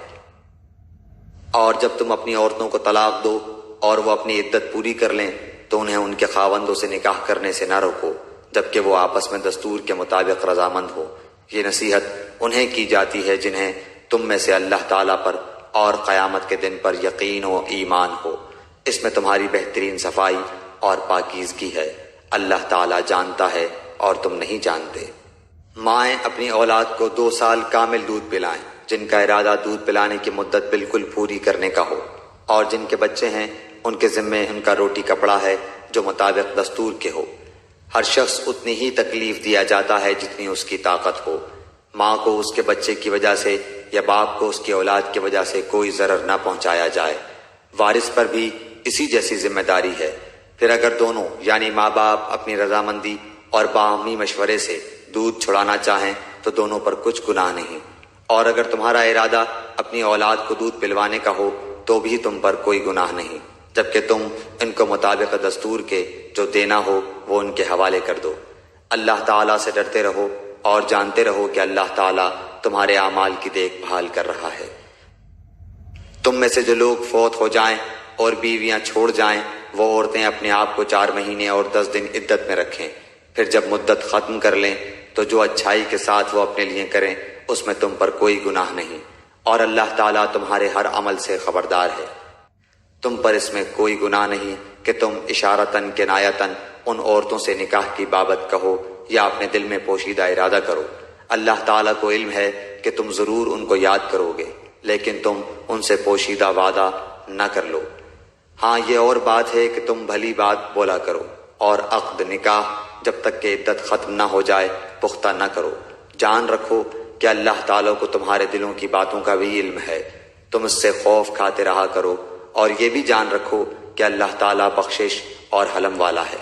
اور جب تم اپنی عورتوں کو طلاق دو اور وہ اپنی عدت پوری کر لیں تو انہیں ان کے خاوندوں سے نکاح کرنے سے نہ روکو جبکہ وہ آپس میں دستور کے مطابق رضامند ہو۔ یہ نصیحت انہیں کی جاتی ہے جنہیں تم میں سے اللہ تعالیٰ پر اور قیامت کے دن پر یقین و ایمان ہو، اس میں تمہاری بہترین صفائی اور پاکیزگی ہے، اللہ تعالیٰ جانتا ہے اور تم نہیں جانتے۔ مائیں اپنی اولاد کو 2 سال کامل دودھ پلائیں جن کا ارادہ دودھ پلانے کی مدت بالکل پوری کرنے کا ہو، اور جن کے بچے ہیں ان کے ذمے ان کا روٹی کپڑا ہے جو مطابق دستور کے ہو۔ ہر شخص اتنی ہی تکلیف دیا جاتا ہے جتنی اس کی طاقت ہو۔ ماں کو اس کے بچے کی وجہ سے یا باپ کو اس کی اولاد کی وجہ سے کوئی ضرر نہ پہنچایا جائے۔ وارث پر بھی اسی جیسی ذمہ داری ہے۔ پھر اگر دونوں یعنی ماں باپ اپنی رضامندی اور باہمی مشورے سے دودھ چھڑانا چاہیں تو دونوں پر کچھ گناہ نہیں، اور اگر تمہارا ارادہ اپنی اولاد کو دودھ پلوانے کا ہو تو بھی تم پر کوئی گناہ نہیں، جبکہ تم ان کو مطابق دستور کے جو دینا ہو وہ ان کے حوالے کر دو۔ اللہ تعالیٰ سے ڈرتے رہو اور جانتے رہو کہ اللہ تعالیٰ تمہارے اعمال کی دیکھ بھال کر رہا ہے۔ تم میں سے جو لوگ فوت ہو جائیں اور بیویاں چھوڑ جائیں وہ عورتیں اپنے آپ کو 4 مہینے اور 10 دن عدت میں رکھیں، پھر جب مدت ختم کر لیں تو جو اچھائی کے ساتھ وہ اپنے لیے کریں اس میں تم پر کوئی گناہ نہیں، اور اللہ تعالیٰ تمہارے ہر عمل سے خبردار ہے۔ تم پر اس میں کوئی گناہ نہیں کہ تم اشارتاً کنایتاً ان عورتوں سے نکاح کی بابت کہو یا اپنے دل میں پوشیدہ ارادہ کرو۔ اللہ تعالیٰ کو علم ہے کہ تم ضرور ان کو یاد کرو گے، لیکن تم ان سے پوشیدہ وعدہ نہ کر لو۔ ہاں یہ اور بات ہے کہ تم بھلی بات بولا کرو، اور عقد نکاح جب تک کہ عدت ختم نہ ہو جائے پختہ نہ کرو۔ جان رکھو کہ اللہ تعالیٰ کو تمہارے دلوں کی باتوں کا بھی علم ہے، تم اس سے خوف کھاتے رہا کرو، اور یہ بھی جان رکھو کہ اللہ تعالیٰ بخشش اور حلم والا ہے۔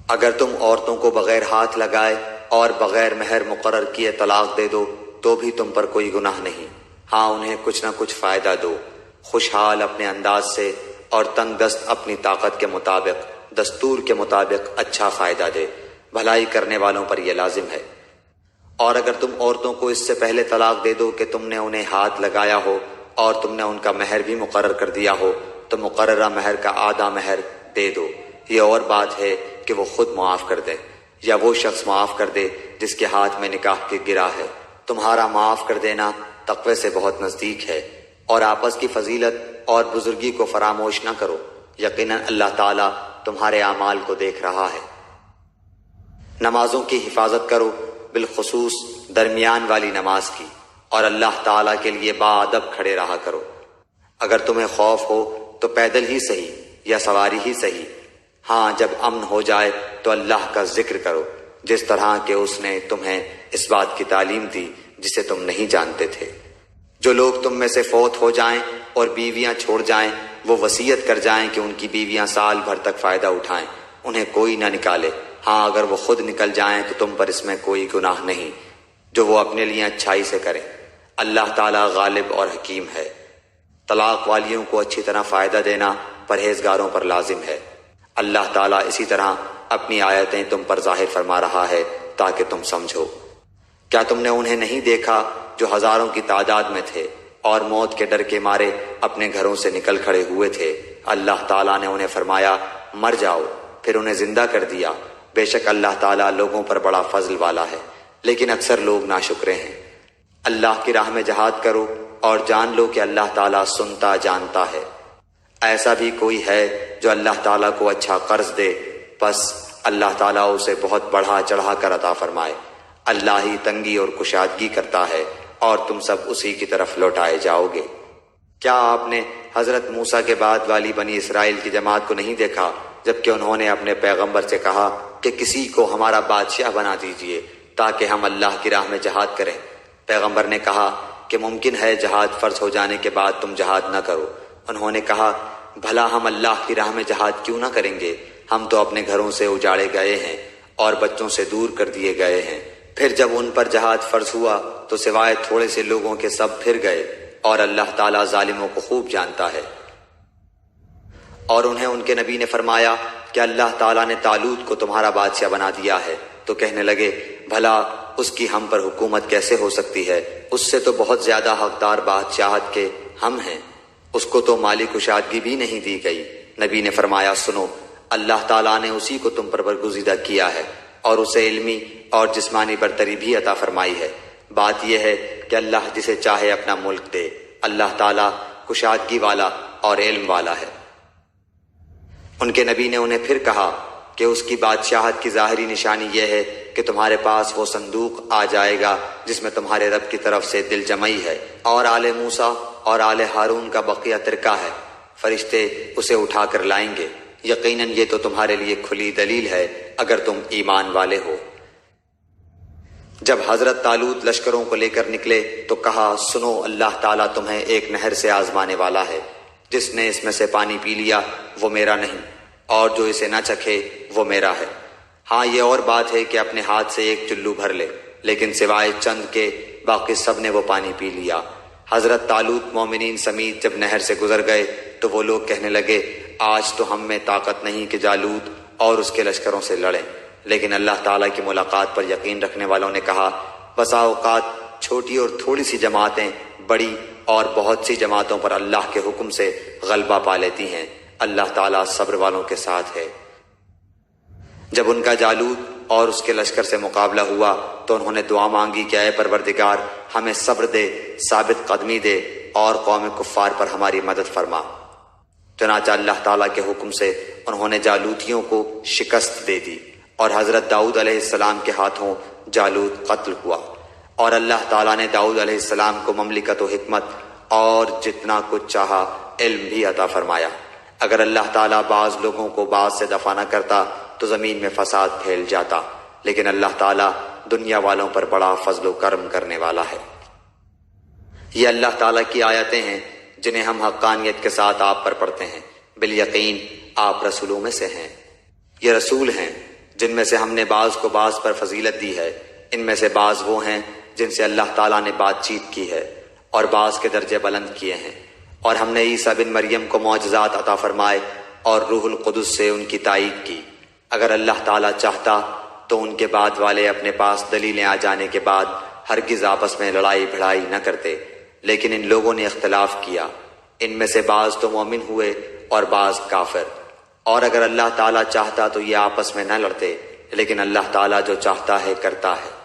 اگر تم عورتوں کو بغیر ہاتھ لگائے اور بغیر مہر مقرر کیے طلاق دے دو تو بھی تم پر کوئی گناہ نہیں، ہاں انہیں کچھ نہ کچھ فائدہ دو، خوشحال اپنے انداز سے اور تنگ دست اپنی طاقت کے مطابق دستور کے مطابق اچھا فائدہ دے، بھلائی کرنے والوں پر یہ لازم ہے۔ اور اگر تم عورتوں کو اس سے پہلے طلاق دے دو کہ تم نے انہیں ہاتھ لگایا ہو اور تم نے ان کا مہر بھی مقرر کر دیا ہو تو مقررہ مہر کا آدھا مہر دے دو۔ یہ اور بات ہے کہ وہ خود معاف کر دے یا وہ شخص معاف کر دے جس کے ہاتھ میں نکاح کی گرہ ہے۔ تمہارا معاف کر دینا تقوی سے بہت نزدیک ہے، اور آپس کی فضیلت اور بزرگی کو فراموش نہ کرو، یقیناً اللہ تعالیٰ تمہارے اعمال کو دیکھ رہا ہے۔ نمازوں کی حفاظت کرو، بالخصوص درمیان والی نماز کی، اور اللہ تعالیٰ کے لیے باادب کھڑے رہا کرو۔ اگر تمہیں خوف ہو تو پیدل ہی صحیح یا سواری ہی صحیح، ہاں جب امن ہو جائے تو اللہ کا ذکر کرو جس طرح کہ اس نے تمہیں اس بات کی تعلیم دی جسے تم نہیں جانتے تھے۔ جو لوگ تم میں سے فوت ہو جائیں اور بیویاں چھوڑ جائیں وہ وصیت کر جائیں کہ ان کی بیویاں سال بھر تک فائدہ اٹھائیں، انہیں کوئی نہ نکالے، ہاں اگر وہ خود نکل جائیں تو تم پر اس میں کوئی گناہ نہیں جو وہ اپنے لیے اچھائی سے کریں۔ اللہ تعالیٰ غالب اور حکیم ہے۔ طلاق والیوں کو اچھی طرح فائدہ دینا پرہیزگاروں پر لازم ہے۔ اللہ تعالیٰ اسی طرح اپنی آیتیں تم پر ظاہر فرما رہا ہے تاکہ تم سمجھو۔ کیا تم نے انہیں نہیں دیکھا جو ہزاروں کی تعداد میں تھے اور موت کے ڈر کے مارے اپنے گھروں سے نکل کھڑے ہوئے تھے؟ اللہ تعالیٰ نے انہیں فرمایا مر جاؤ، پھر انہیں زندہ کر دیا۔ بے شک اللہ تعالیٰ لوگوں پر بڑا فضل والا ہے، لیکن اکثر لوگ ناشکرے ہیں۔ اللہ کی راہ میں جہاد کرو اور جان لو کہ اللہ تعالیٰ سنتا جانتا ہے۔ ایسا بھی کوئی ہے جو اللہ تعالیٰ کو اچھا قرض دے، بس اللہ تعالیٰ اسے بہت بڑھا چڑھا کر عطا فرمائے۔ اللہ ہی تنگی اور کشادگی کرتا ہے اور تم سب اسی کی طرف لوٹائے جاؤ گے۔ کیا آپ نے حضرت موسیٰ کے بعد والی بنی اسرائیل کی جماعت کو نہیں دیکھا جبکہ انہوں نے اپنے پیغمبر سے کہا کہ کسی کو ہمارا بادشاہ بنا دیجئے تاکہ ہم اللہ کی راہ میں جہاد کریں؟ پیغمبر نے کہا کہ ممکن ہے جہاد فرض ہو جانے کے بعد تم جہاد نہ کرو۔ انہوں نے کہا بھلا ہم اللہ کی راہ میں جہاد کیوں نہ کریں گے؟ ہم تو اپنے گھروں سے اجاڑے گئے ہیں اور بچوں سے دور کر دیے گئے ہیں۔ پھر جب ان پر جہاد فرض ہوا تو سوائے تھوڑے سے لوگوں کے سب پھر گئے، اور اللہ تعالیٰ ظالموں کو خوب جانتا ہے۔ اور انہیں ان کے نبی نے فرمایا کہ اللہ تعالیٰ نے طالوت کو تمہارا بادشاہ بنا دیا ہے، تو کہنے لگے بھلا اس کی ہم پر حکومت کیسے ہو سکتی ہے؟ اس سے تو بہت زیادہ حقدار بادشاہت کے ہم ہیں، اس کو تو مالی کشادگی بھی نہیں دی گئی۔ نبی نے فرمایا سنو، اللہ تعالیٰ نے اسی کو تم پر برگزیدہ کیا ہے اور اسے علمی اور جسمانی برتری بھی عطا فرمائی ہے۔ بات یہ ہے کہ اللہ جسے چاہے اپنا ملک دے۔ اللہ تعالیٰ کشادگی والا اور علم والا ہے۔ ان کے نبی نے انہیں پھر کہا کہ اس کی بادشاہت کی ظاہری نشانی یہ ہے کہ تمہارے پاس وہ صندوق آ جائے گا جس میں تمہارے رب کی طرف سے دل جمعی ہے اور آل موسیٰ اور آل ہارون کا بقیہ ترکہ ہے۔ فرشتے اسے اٹھا کر لائیں گے۔ یقیناً یہ تو تمہارے لیے کھلی دلیل ہے اگر تم ایمان والے ہو۔ جب حضرت طالوت لشکروں کو لے کر نکلے تو کہا سنو، اللہ تعالیٰ تمہیں ایک نہر سے آزمانے والا ہے، جس نے اس میں سے پانی پی لیا وہ میرا نہیں، اور جو اسے نہ چکھے وہ میرا ہے۔ ہاں یہ اور بات ہے کہ اپنے ہاتھ سے ایک چلو بھر لے، لیکن سوائے چند کے باقی سب نے وہ پانی پی لیا۔ حضرت طالوت مومنین سمیت جب نہر سے گزر گئے تو وہ لوگ کہنے لگے آج تو ہم میں طاقت نہیں کہ جالوت اور اس کے لشکروں سے لڑیں۔ لیکن اللہ تعالیٰ کی ملاقات پر یقین رکھنے والوں نے کہا بسا اوقات چھوٹی اور تھوڑی سی جماعتیں بڑی اور بہت سی جماعتوں پر اللہ کے حکم سے غلبہ پا لیتی ہیں۔ اللہ تعالیٰ صبر والوں کے ساتھ ہے۔ جب ان کا جالوت اور اس کے لشکر سے مقابلہ ہوا تو انہوں نے دعا مانگی کہ اے پروردگار ہمیں صبر دے، ثابت قدمی دے اور قوم کفار پر ہماری مدد فرما۔ چنانچہ اللہ تعالیٰ کے حکم سے انہوں نے جالوتیوں کو شکست دے دی اور حضرت داؤد علیہ السلام کے ہاتھوں جالوت قتل ہوا، اور اللہ تعالیٰ نے داؤد علیہ السلام کو مملکت و حکمت اور جتنا کچھ چاہا علم بھی عطا فرمایا۔ اگر اللہ تعالیٰ بعض لوگوں کو بعض سے دفع نہ کرتا تو زمین میں فساد پھیل جاتا، لیکن اللہ تعالیٰ دنیا والوں پر بڑا فضل و کرم کرنے والا ہے۔ یہ اللہ تعالیٰ کی آیتیں ہیں جنہیں ہم حقانیت کے ساتھ آپ پر پڑھتے ہیں۔ بالیقین آپ رسولوں میں سے ہیں۔ یہ رسول ہیں جن میں سے ہم نے بعض کو بعض پر فضیلت دی ہے۔ ان میں سے بعض وہ ہیں جن سے اللہ تعالیٰ نے بات چیت کی ہے اور بعض کے درجے بلند کیے ہیں، اور ہم نے عیسیٰ بن مریم کو معجزات عطا فرمائے اور روح القدس سے ان کی تائید کی۔ اگر اللہ تعالیٰ چاہتا تو ان کے بعد والے اپنے پاس دلیلیں آ جانے کے بعد ہرگز آپس میں لڑائی بھڑائی نہ کرتے، لیکن ان لوگوں نے اختلاف کیا۔ ان میں سے بعض تو مومن ہوئے اور بعض کافر، اور اگر اللہ تعالیٰ چاہتا تو یہ آپس میں نہ لڑتے، لیکن اللہ تعالیٰ جو چاہتا ہے کرتا ہے۔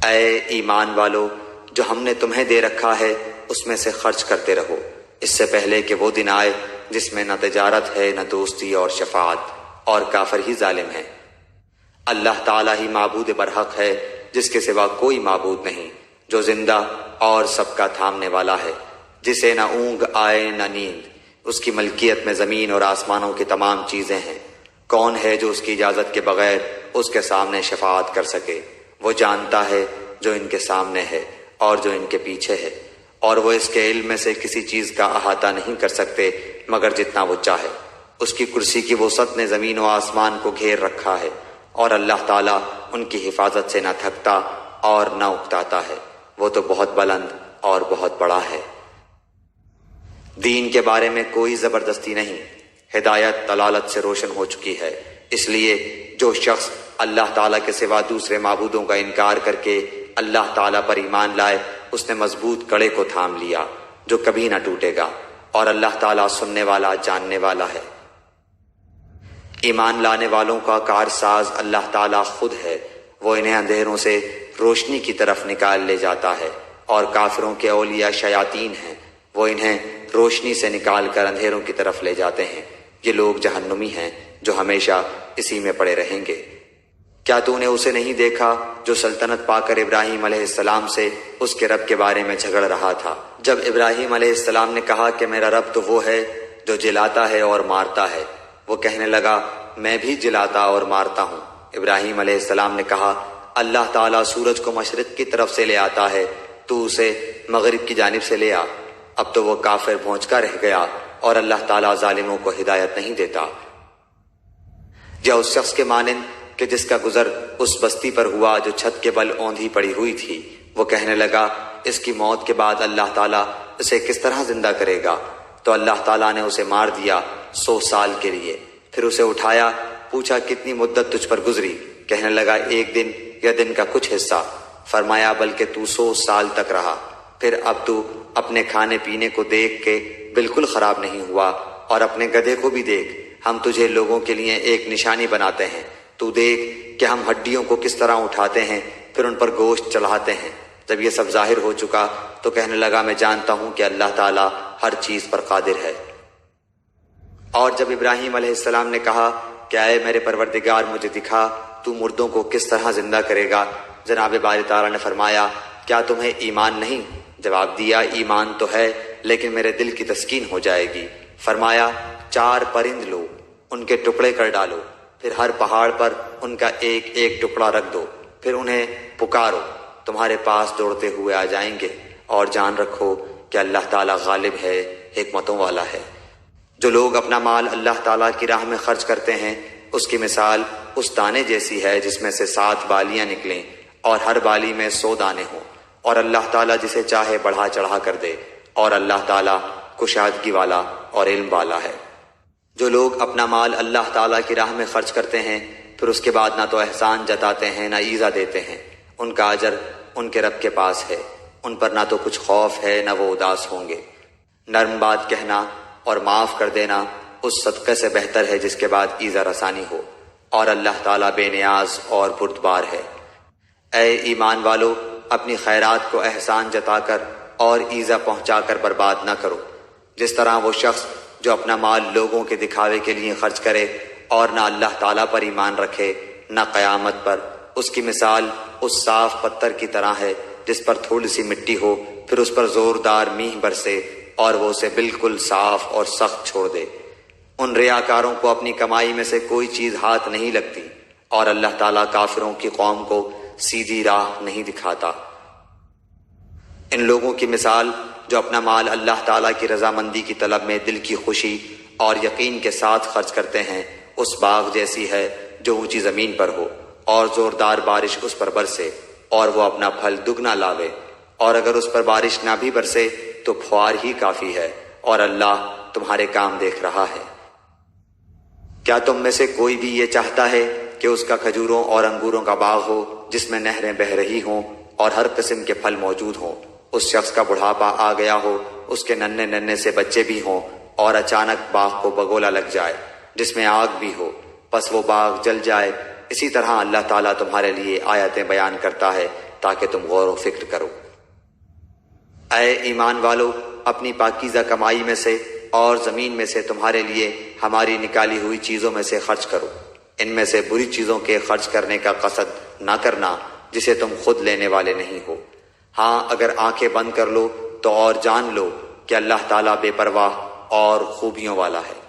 اے ایمان والو، جو ہم نے تمہیں دے رکھا ہے اس میں سے خرچ کرتے رہو، اس سے پہلے کہ وہ دن آئے جس میں نہ تجارت ہے نہ دوستی اور شفاعت، اور کافر ہی ظالم ہیں۔ اللہ تعالیٰ ہی معبود برحق ہے جس کے سوا کوئی معبود نہیں، جو زندہ اور سب کا تھامنے والا ہے، جسے نہ اونگ آئے نہ نیند۔ اس کی ملکیت میں زمین اور آسمانوں کی تمام چیزیں ہیں۔ کون ہے جو اس کی اجازت کے بغیر اس کے سامنے شفاعت کر سکے؟ وہ جانتا ہے جو ان کے سامنے ہے اور جو ان کے پیچھے ہے، اور وہ اس کے علم میں سے کسی چیز کا احاطہ نہیں کر سکتے مگر جتنا وہ چاہے۔ اس کی کرسی کی وسعت نے زمین و آسمان کو گھیر رکھا ہے، اور اللہ تعالیٰ ان کی حفاظت سے نہ تھکتا اور نہ اکتاتا ہے، وہ تو بہت بلند اور بہت بڑا ہے۔ دین کے بارے میں کوئی زبردستی نہیں، ہدایت دلالت سے روشن ہو چکی ہے، اس لیے جو شخص اللہ تعالیٰ کے سوا دوسرے معبودوں کا انکار کر کے اللہ تعالیٰ پر ایمان لائے، اس نے مضبوط کڑے کو تھام لیا جو کبھی نہ ٹوٹے گا، اور اللہ تعالیٰ سننے والا جاننے والا ہے۔ ایمان لانے والوں کا کارساز اللہ تعالیٰ خود ہے، وہ انہیں اندھیروں سے روشنی کی طرف نکال لے جاتا ہے، اور کافروں کے اولیاء شیاطین ہیں، وہ انہیں روشنی سے نکال کر اندھیروں کی طرف لے جاتے ہیں۔ یہ لوگ جہنمی ہیں جو ہمیشہ اسی میں پڑے رہیں گے۔ کیا تو نے اسے نہیں دیکھا جو سلطنت پا کر ابراہیم علیہ السلام سے اس کے رب کے بارے میں جھگڑ رہا تھا؟ جب ابراہیم علیہ السلام نے کہا کہ میرا رب تو وہ ہے جو جلاتا ہے اور مارتا ہے، وہ کہنے لگا میں بھی جلاتا اور مارتا ہوں۔ ابراہیم علیہ السلام نے کہا اللہ تعالیٰ سورج کو مشرق کی طرف سے لے آتا ہے، تو اسے مغرب کی جانب سے لے آ۔ اب تو وہ کافر بھونچکا رہ گیا، اور اللہ تعالیٰ ظالموں کو ہدایت نہیں دیتا۔ یا اس شخص کے مانند کہ جس کا گزر اس بستی پر ہوا جو چھت کے بل اوندھی پڑی ہوئی تھی، وہ کہنے لگا اس کی موت کے بعد اللہ تعالیٰ اسے کس طرح زندہ کرے گا؟ تو اللہ تعالیٰ نے اسے مار دیا 100 سال کے لیے، پھر اسے اٹھایا، پوچھا کتنی مدت تجھ پر گزری؟ کہنے لگا 1 دن یا دن کا کچھ حصہ۔ فرمایا بلکہ تو 100 سال تک رہا۔ پھر اب تو اپنے کھانے پینے کو دیکھ کے بالکل خراب نہیں ہوا، اور اپنے گدھے کو بھی دیکھ، ہم تجھے لوگوں کے لیے ایک نشانی بناتے ہیں، تو دیکھ کہ ہم ہڈیوں کو کس طرح اٹھاتے ہیں، پھر ان پر گوشت چڑھاتے ہیں۔ جب یہ سب ظاہر ہو چکا تو کہنے لگا میں جانتا ہوں کہ اللہ تعالیٰ ہر چیز پر قادر ہے۔ اور جب ابراہیم علیہ السلام نے کہا کہ اے میرے پروردگار مجھے دکھا تو مردوں کو کس طرح زندہ کرے گا، جناب باری تعالیٰ نے فرمایا کیا تمہیں ایمان نہیں؟ جواب دیا ایمان تو ہے، لیکن میرے دل کی تسکین ہو جائے گی۔ فرمایا 4 پرند لو، ان کے ٹکڑے کر ڈالو، پھر ہر پہاڑ پر ان کا ایک ایک ٹکڑا رکھ دو، پھر انہیں پکارو، تمہارے پاس دوڑتے ہوئے آ جائیں گے، اور جان رکھو کہ اللہ تعالیٰ غالب ہے، حکمتوں والا ہے۔ جو لوگ اپنا مال اللہ تعالیٰ کی راہ میں خرچ کرتے ہیں، اس کی مثال اس دانے جیسی ہے جس میں سے 7 بالیاں نکلیں، اور ہر بالی میں 100 دانے ہوں، اور اللہ تعالیٰ جسے چاہے بڑھا چڑھا کر دے، اور اللہ تعالیٰ کشادگی والا اور علم والا ہے۔ جو لوگ اپنا مال اللہ تعالیٰ کی راہ میں خرچ کرتے ہیں، پھر اس کے بعد نہ تو احسان جتاتے ہیں نہ ایذا دیتے ہیں، ان کا اجر ان کے رب کے پاس ہے، ان پر نہ تو کچھ خوف ہے نہ وہ اداس ہوں گے۔ نرم بات کہنا اور معاف کر دینا اس صدقے سے بہتر ہے جس کے بعد ایذا رسانی ہو، اور اللہ تعالیٰ بے نیاز اور بردبار ہے۔ اے ایمان والو، اپنی خیرات کو احسان جتا کر اور ایذا پہنچا کر برباد نہ کرو، جس طرح وہ شخص جو اپنا مال لوگوں کے دکھاوے کے لیے خرچ کرے اور نہ اللہ تعالیٰ پر ایمان رکھے نہ قیامت پر، اس کی مثال اس صاف پتھر کی طرح ہے جس پر تھوڑی سی مٹی ہو، پھر اس پر زوردار میںہ برسے اور وہ اسے بالکل صاف اور سخت چھوڑ دے۔ ان ریاکاروں کو اپنی کمائی میں سے کوئی چیز ہاتھ نہیں لگتی، اور اللہ تعالیٰ کافروں کی قوم کو سیدھی راہ نہیں دکھاتا۔ ان لوگوں کی مثال جو اپنا مال اللہ تعالیٰ کی رضامندی کی طلب میں دل کی خوشی اور یقین کے ساتھ خرچ کرتے ہیں، اس باغ جیسی ہے جو اونچی زمین پر ہو، اور زوردار بارش اس پر برسے اور وہ اپنا پھل دگنا لاوے، اور اگر اس پر بارش نہ بھی برسے تو پھوار ہی کافی ہے، اور اللہ تمہارے کام دیکھ رہا ہے۔ کیا تم میں سے کوئی بھی یہ چاہتا ہے کہ اس کا کھجوروں اور انگوروں کا باغ ہو جس میں نہریں بہہ رہی ہوں اور ہر قسم کے پھل موجود ہوں، اس شخص کا بڑھاپا آ گیا ہو، اس کے ننھے ننھے سے بچے بھی ہوں، اور اچانک باغ کو بگولا لگ جائے جس میں آگ بھی ہو، پس وہ باغ جل جائے؟ اسی طرح اللہ تعالیٰ تمہارے لیے آیتیں بیان کرتا ہے تاکہ تم غور و فکر کرو۔ اے ایمان والو، اپنی پاکیزہ کمائی میں سے اور زمین میں سے تمہارے لیے ہماری نکالی ہوئی چیزوں میں سے خرچ کرو، ان میں سے بری چیزوں کے خرچ کرنے کا قصد نہ کرنا جسے تم خود لینے والے نہیں ہو۔ ہاں اگر آنکھیں بند کر لو تو اور جان لو کہ اللہ تعالیٰ بے پرواہ اور خوبیوں والا ہے۔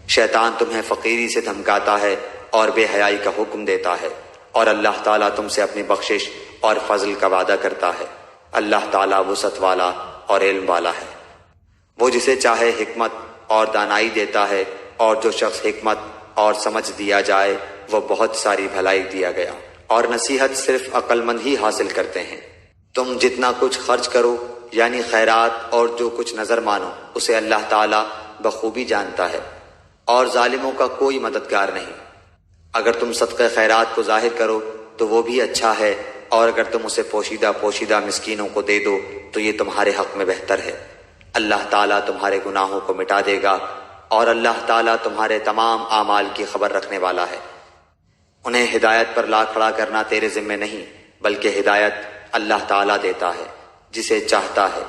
شیطان تمہیں فقیری سے دھمکاتا ہے اور بے حیائی کا حکم دیتا ہے، اور اللہ تعالیٰ تم سے اپنی بخشش اور فضل کا وعدہ کرتا ہے۔ اللہ تعالیٰ وسعت والا اور علم والا ہے۔ وہ جسے چاہے حکمت اور دانائی دیتا ہے، اور جو شخص حکمت اور سمجھ دیا جائے وہ بہت ساری بھلائی دیا گیا۔ اور نصیحت صرف عقل مند ہی حاصل کرتے ہیں۔ تم جتنا کچھ خرچ کرو یعنی خیرات اور جو کچھ نظر مانو اسے اللہ تعالیٰ بخوبی جانتا ہے، اور ظالموں کا کوئی مددگار نہیں۔ اگر تم صدقہ خیرات کو ظاہر کرو تو وہ بھی اچھا ہے، اور اگر تم اسے پوشیدہ مسکینوں کو دے دو تو یہ تمہارے حق میں بہتر ہے۔ اللہ تعالیٰ تمہارے گناہوں کو مٹا دے گا، اور اللہ تعالیٰ تمہارے تمام اعمال کی خبر رکھنے والا ہے۔ انہیں ہدایت پر لا کھڑا کرنا تیرے ذمہ نہیں، بلکہ ہدایت اللہ تعالیٰ دیتا ہے جسے چاہتا ہے،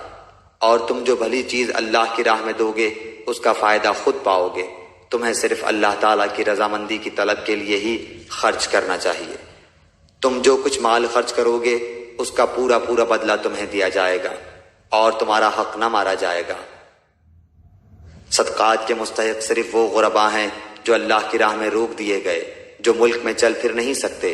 اور تم جو بھلی چیز اللہ کی راہ میں دو گے اس کا فائدہ خود پاؤ گے۔ تمہیں صرف اللہ تعالیٰ کی رضامندی کی طلب کے لیے ہی خرچ کرنا چاہیے۔ تم جو کچھ مال خرچ کرو گے اس کا پورا بدلہ تمہیں دیا جائے گا، اور تمہارا حق نہ مارا جائے گا۔ صدقات کے مستحق صرف وہ غرباء ہیں جو اللہ کی راہ میں روک دیے گئے، جو ملک میں چل پھر نہیں سکتے۔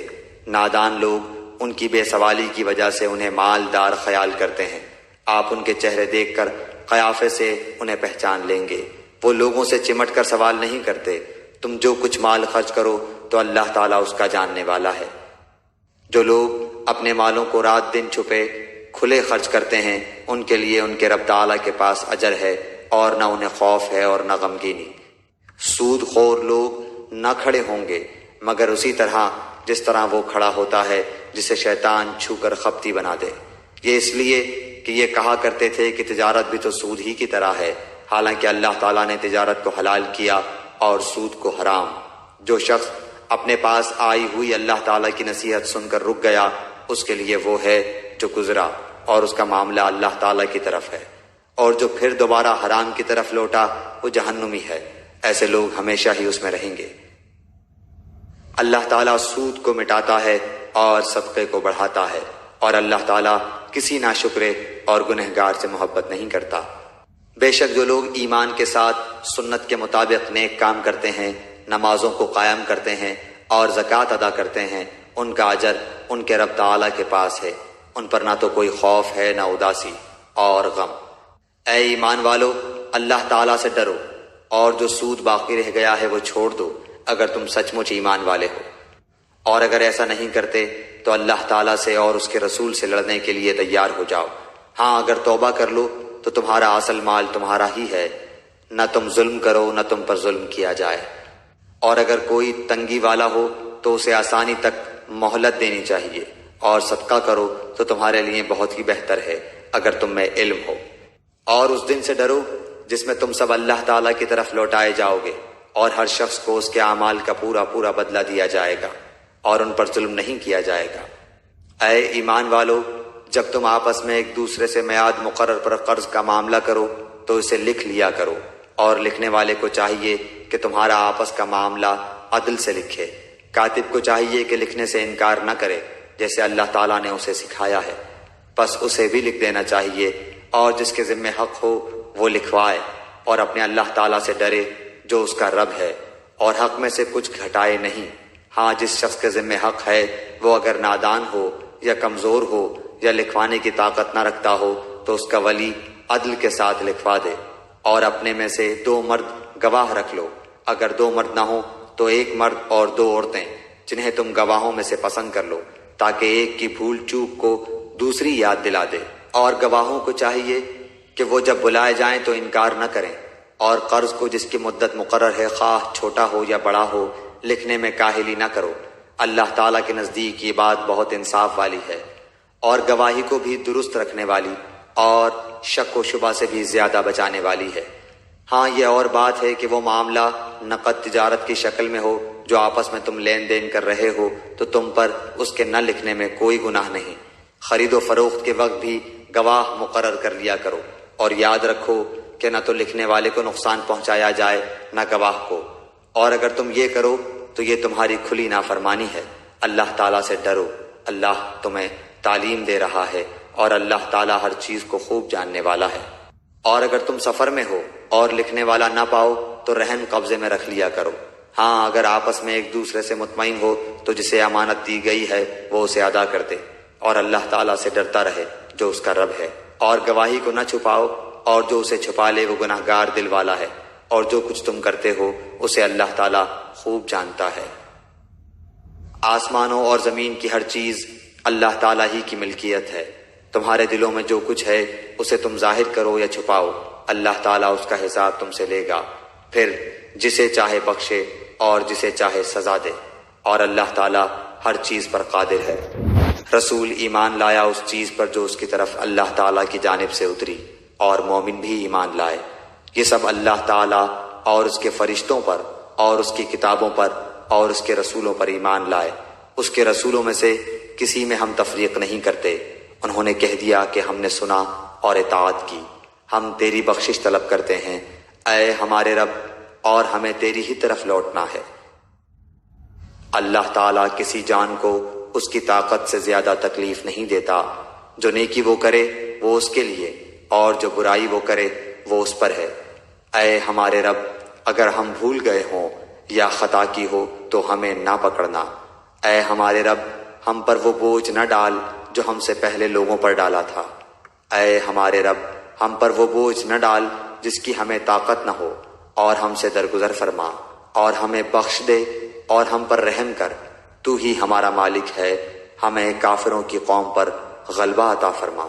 نادان لوگ ان کی بے سوالی کی وجہ سے انہیں مالدار خیال کرتے ہیں۔ آپ ان کے چہرے دیکھ کر قیافے سے انہیں پہچان لیں گے۔ وہ لوگوں سے چمٹ کر سوال نہیں کرتے۔ تم جو کچھ مال خرچ کرو تو اللہ تعالیٰ اس کا جاننے والا ہے۔ جو لوگ اپنے مالوں کو رات دن چھپے کھلے خرچ کرتے ہیں ان کے لیے ان کے رب تعالیٰ کے پاس اجر ہے، اور نہ انہیں خوف ہے اور نہ غمگینی۔ سود خور لوگ نہ کھڑے ہوں گے مگر اسی طرح جس طرح وہ کھڑا ہوتا ہے جسے شیطان چھو کر خپتی بنا دے۔ یہ اس لیے کہ یہ کہا کرتے تھے کہ تجارت بھی تو سود ہی کی طرح ہے، حالانکہ اللہ تعالیٰ نے تجارت کو حلال کیا اور سود کو حرام۔ جو شخص اپنے پاس آئی ہوئی اللہ تعالیٰ کی نصیحت سن کر رک گیا اس کے لیے وہ ہے جو گزرا، اور اس کا معاملہ اللہ تعالیٰ کی طرف ہے، اور جو پھر دوبارہ حرام کی طرف لوٹا وہ جہنمی ہے۔ ایسے لوگ ہمیشہ ہی اس میں رہیں گے۔ اللہ تعالیٰ سود کو مٹاتا ہے اور صدقے کو بڑھاتا ہے، اور اللہ تعالیٰ کسی ناشکرے اور گنہگار سے محبت نہیں کرتا۔ بے شک جو لوگ ایمان کے ساتھ سنت کے مطابق نیک کام کرتے ہیں، نمازوں کو قائم کرتے ہیں اور زکوٰۃ ادا کرتے ہیں، ان کا اجر ان کے رب تعالیٰ کے پاس ہے۔ ان پر نہ تو کوئی خوف ہے نہ اداسی اور غم۔ اے ایمان والو، اللہ تعالیٰ سے ڈرو، اور جو سود باقی رہ گیا ہے وہ چھوڑ دو اگر تم سچ مچ ایمان والے ہو۔ اور اگر ایسا نہیں کرتے تو اللہ تعالیٰ سے اور اس کے رسول سے لڑنے کے لیے تیار ہو جاؤ۔ ہاں اگر توبہ کر لو تو تمہارا اصل مال تمہارا ہی ہے، نہ تم ظلم کرو نہ تم پر ظلم کیا جائے۔ اور اگر کوئی تنگی والا ہو تو اسے آسانی تک مہلت دینی چاہیے، اور صدقہ کرو تو تمہارے لیے بہت ہی بہتر ہے اگر تم میں علم ہو۔ اور اس دن سے ڈرو جس میں تم سب اللہ تعالیٰ کی طرف لوٹائے جاؤ گے، اور ہر شخص کو اس کے اعمال کا پورا بدلہ دیا جائے گا، اور ان پر ظلم نہیں کیا جائے گا۔ اے ایمان والو، جب تم آپس میں ایک دوسرے سے میعاد مقرر پر قرض کا معاملہ کرو تو اسے لکھ لیا کرو، اور لکھنے والے کو چاہیے کہ تمہارا آپس کا معاملہ عدل سے لکھے۔ کاتب کو چاہیے کہ لکھنے سے انکار نہ کرے جیسے اللہ تعالیٰ نے اسے سکھایا ہے، پس اسے بھی لکھ دینا چاہیے، اور جس کے ذمہ حق ہو وہ لکھوائے، اور اپنے اللہ تعالیٰ سے ڈرے جو اس کا رب ہے، اور حق میں سے کچھ گھٹائے نہیں۔ ہاں جس شخص کے ذمہ حق ہے وہ اگر نادان ہو یا کمزور ہو یا لکھوانے کی طاقت نہ رکھتا ہو تو اس کا ولی عدل کے ساتھ لکھوا دے، اور اپنے میں سے 2 مرد گواہ رکھ لو۔ اگر 2 مرد نہ ہو تو 1 مرد اور 2 عورتیں جنہیں تم گواہوں میں سے پسند کر لو، تاکہ ایک کی بھول چوک کو دوسری یاد دلا دے۔ اور گواہوں کو چاہیے کہ وہ جب بلائے جائیں تو انکار نہ کریں، اور قرض کو جس کی مدت مقرر ہے خواہ چھوٹا ہو یا بڑا ہو لکھنے میں کاہلی نہ کرو۔ اللہ تعالیٰ کے نزدیک یہ بات بہت انصاف والی ہے، اور گواہی کو بھی درست رکھنے والی اور شک و شبہ سے بھی زیادہ بچانے والی ہے۔ ہاں یہ اور بات ہے کہ وہ معاملہ نقد تجارت کی شکل میں ہو جو آپس میں تم لین دین کر رہے ہو تو تم پر اس کے نہ لکھنے میں کوئی گناہ نہیں۔ خرید و فروخت کے وقت بھی گواہ مقرر کر لیا کرو، اور یاد رکھو کہ نہ تو لکھنے والے کو نقصان پہنچایا جائے نہ گواہ کو، اور اگر تم یہ کرو تو یہ تمہاری کھلی نافرمانی ہے۔ اللہ تعالیٰ سے ڈرو، اللہ تمہیں تعلیم دے رہا ہے، اور اللہ تعالیٰ ہر چیز کو خوب جاننے والا ہے۔ اور اگر تم سفر میں ہو اور لکھنے والا نہ پاؤ تو رہن قبضے میں رکھ لیا کرو۔ ہاں اگر آپس میں ایک دوسرے سے مطمئن ہو تو جسے امانت دی گئی ہے وہ اسے ادا کر دے، اور اللہ تعالیٰ سے ڈرتا رہے جو اس کا رب ہے۔ اور گواہی کو نہ چھپاؤ، اور جو اسے چھپا لے وہ گناہگار دل والا ہے۔ اور جو کچھ تم کرتے ہو اسے اللہ تعالیٰ خوب جانتا ہے۔ آسمانوں اور زمین کی ہر چیز اللہ تعالیٰ ہی کی ملکیت ہے۔ تمہارے دلوں میں جو کچھ ہے اسے تم ظاہر کرو یا چھپاؤ، اللہ تعالیٰ اس کا حساب تم سے لے گا، پھر جسے چاہے بخشے اور جسے چاہے سزا دے، اور اللہ تعالیٰ ہر چیز پر قادر ہے۔ رسول ایمان لایا اس چیز پر جو اس کی طرف اللہ تعالیٰ کی جانب سے اتری، اور مومن بھی ایمان لائے۔ یہ سب اللہ تعالیٰ اور اس کے فرشتوں پر اور اس کی کتابوں پر اور اس کے رسولوں پر ایمان لائے۔ اس کے رسولوں میں سے کسی میں ہم تفریق نہیں کرتے۔ انہوں نے کہہ دیا کہ ہم نے سنا اور اطاعت کی، ہم تیری بخشش طلب کرتے ہیں اے ہمارے رب، اور ہمیں تیری ہی طرف لوٹنا ہے۔ اللہ تعالیٰ کسی جان کو اس کی طاقت سے زیادہ تکلیف نہیں دیتا۔ جو نیکی وہ کرے وہ اس کے لیے، اور جو برائی وہ کرے وہ اس پر ہے۔ اے ہمارے رب، اگر ہم بھول گئے ہوں یا خطا کی ہو تو ہمیں نہ پکڑنا۔ اے ہمارے رب، ہم پر وہ بوجھ نہ ڈال جو ہم سے پہلے لوگوں پر ڈالا تھا۔ اے ہمارے رب، ہم پر وہ بوجھ نہ ڈال جس کی ہمیں طاقت نہ ہو، اور ہم سے درگزر فرما، اور ہمیں بخش دے اور ہم پر رحم کر۔ تو ہی ہمارا مالک ہے، ہمیں کافروں کی قوم پر غلبہ عطا فرما۔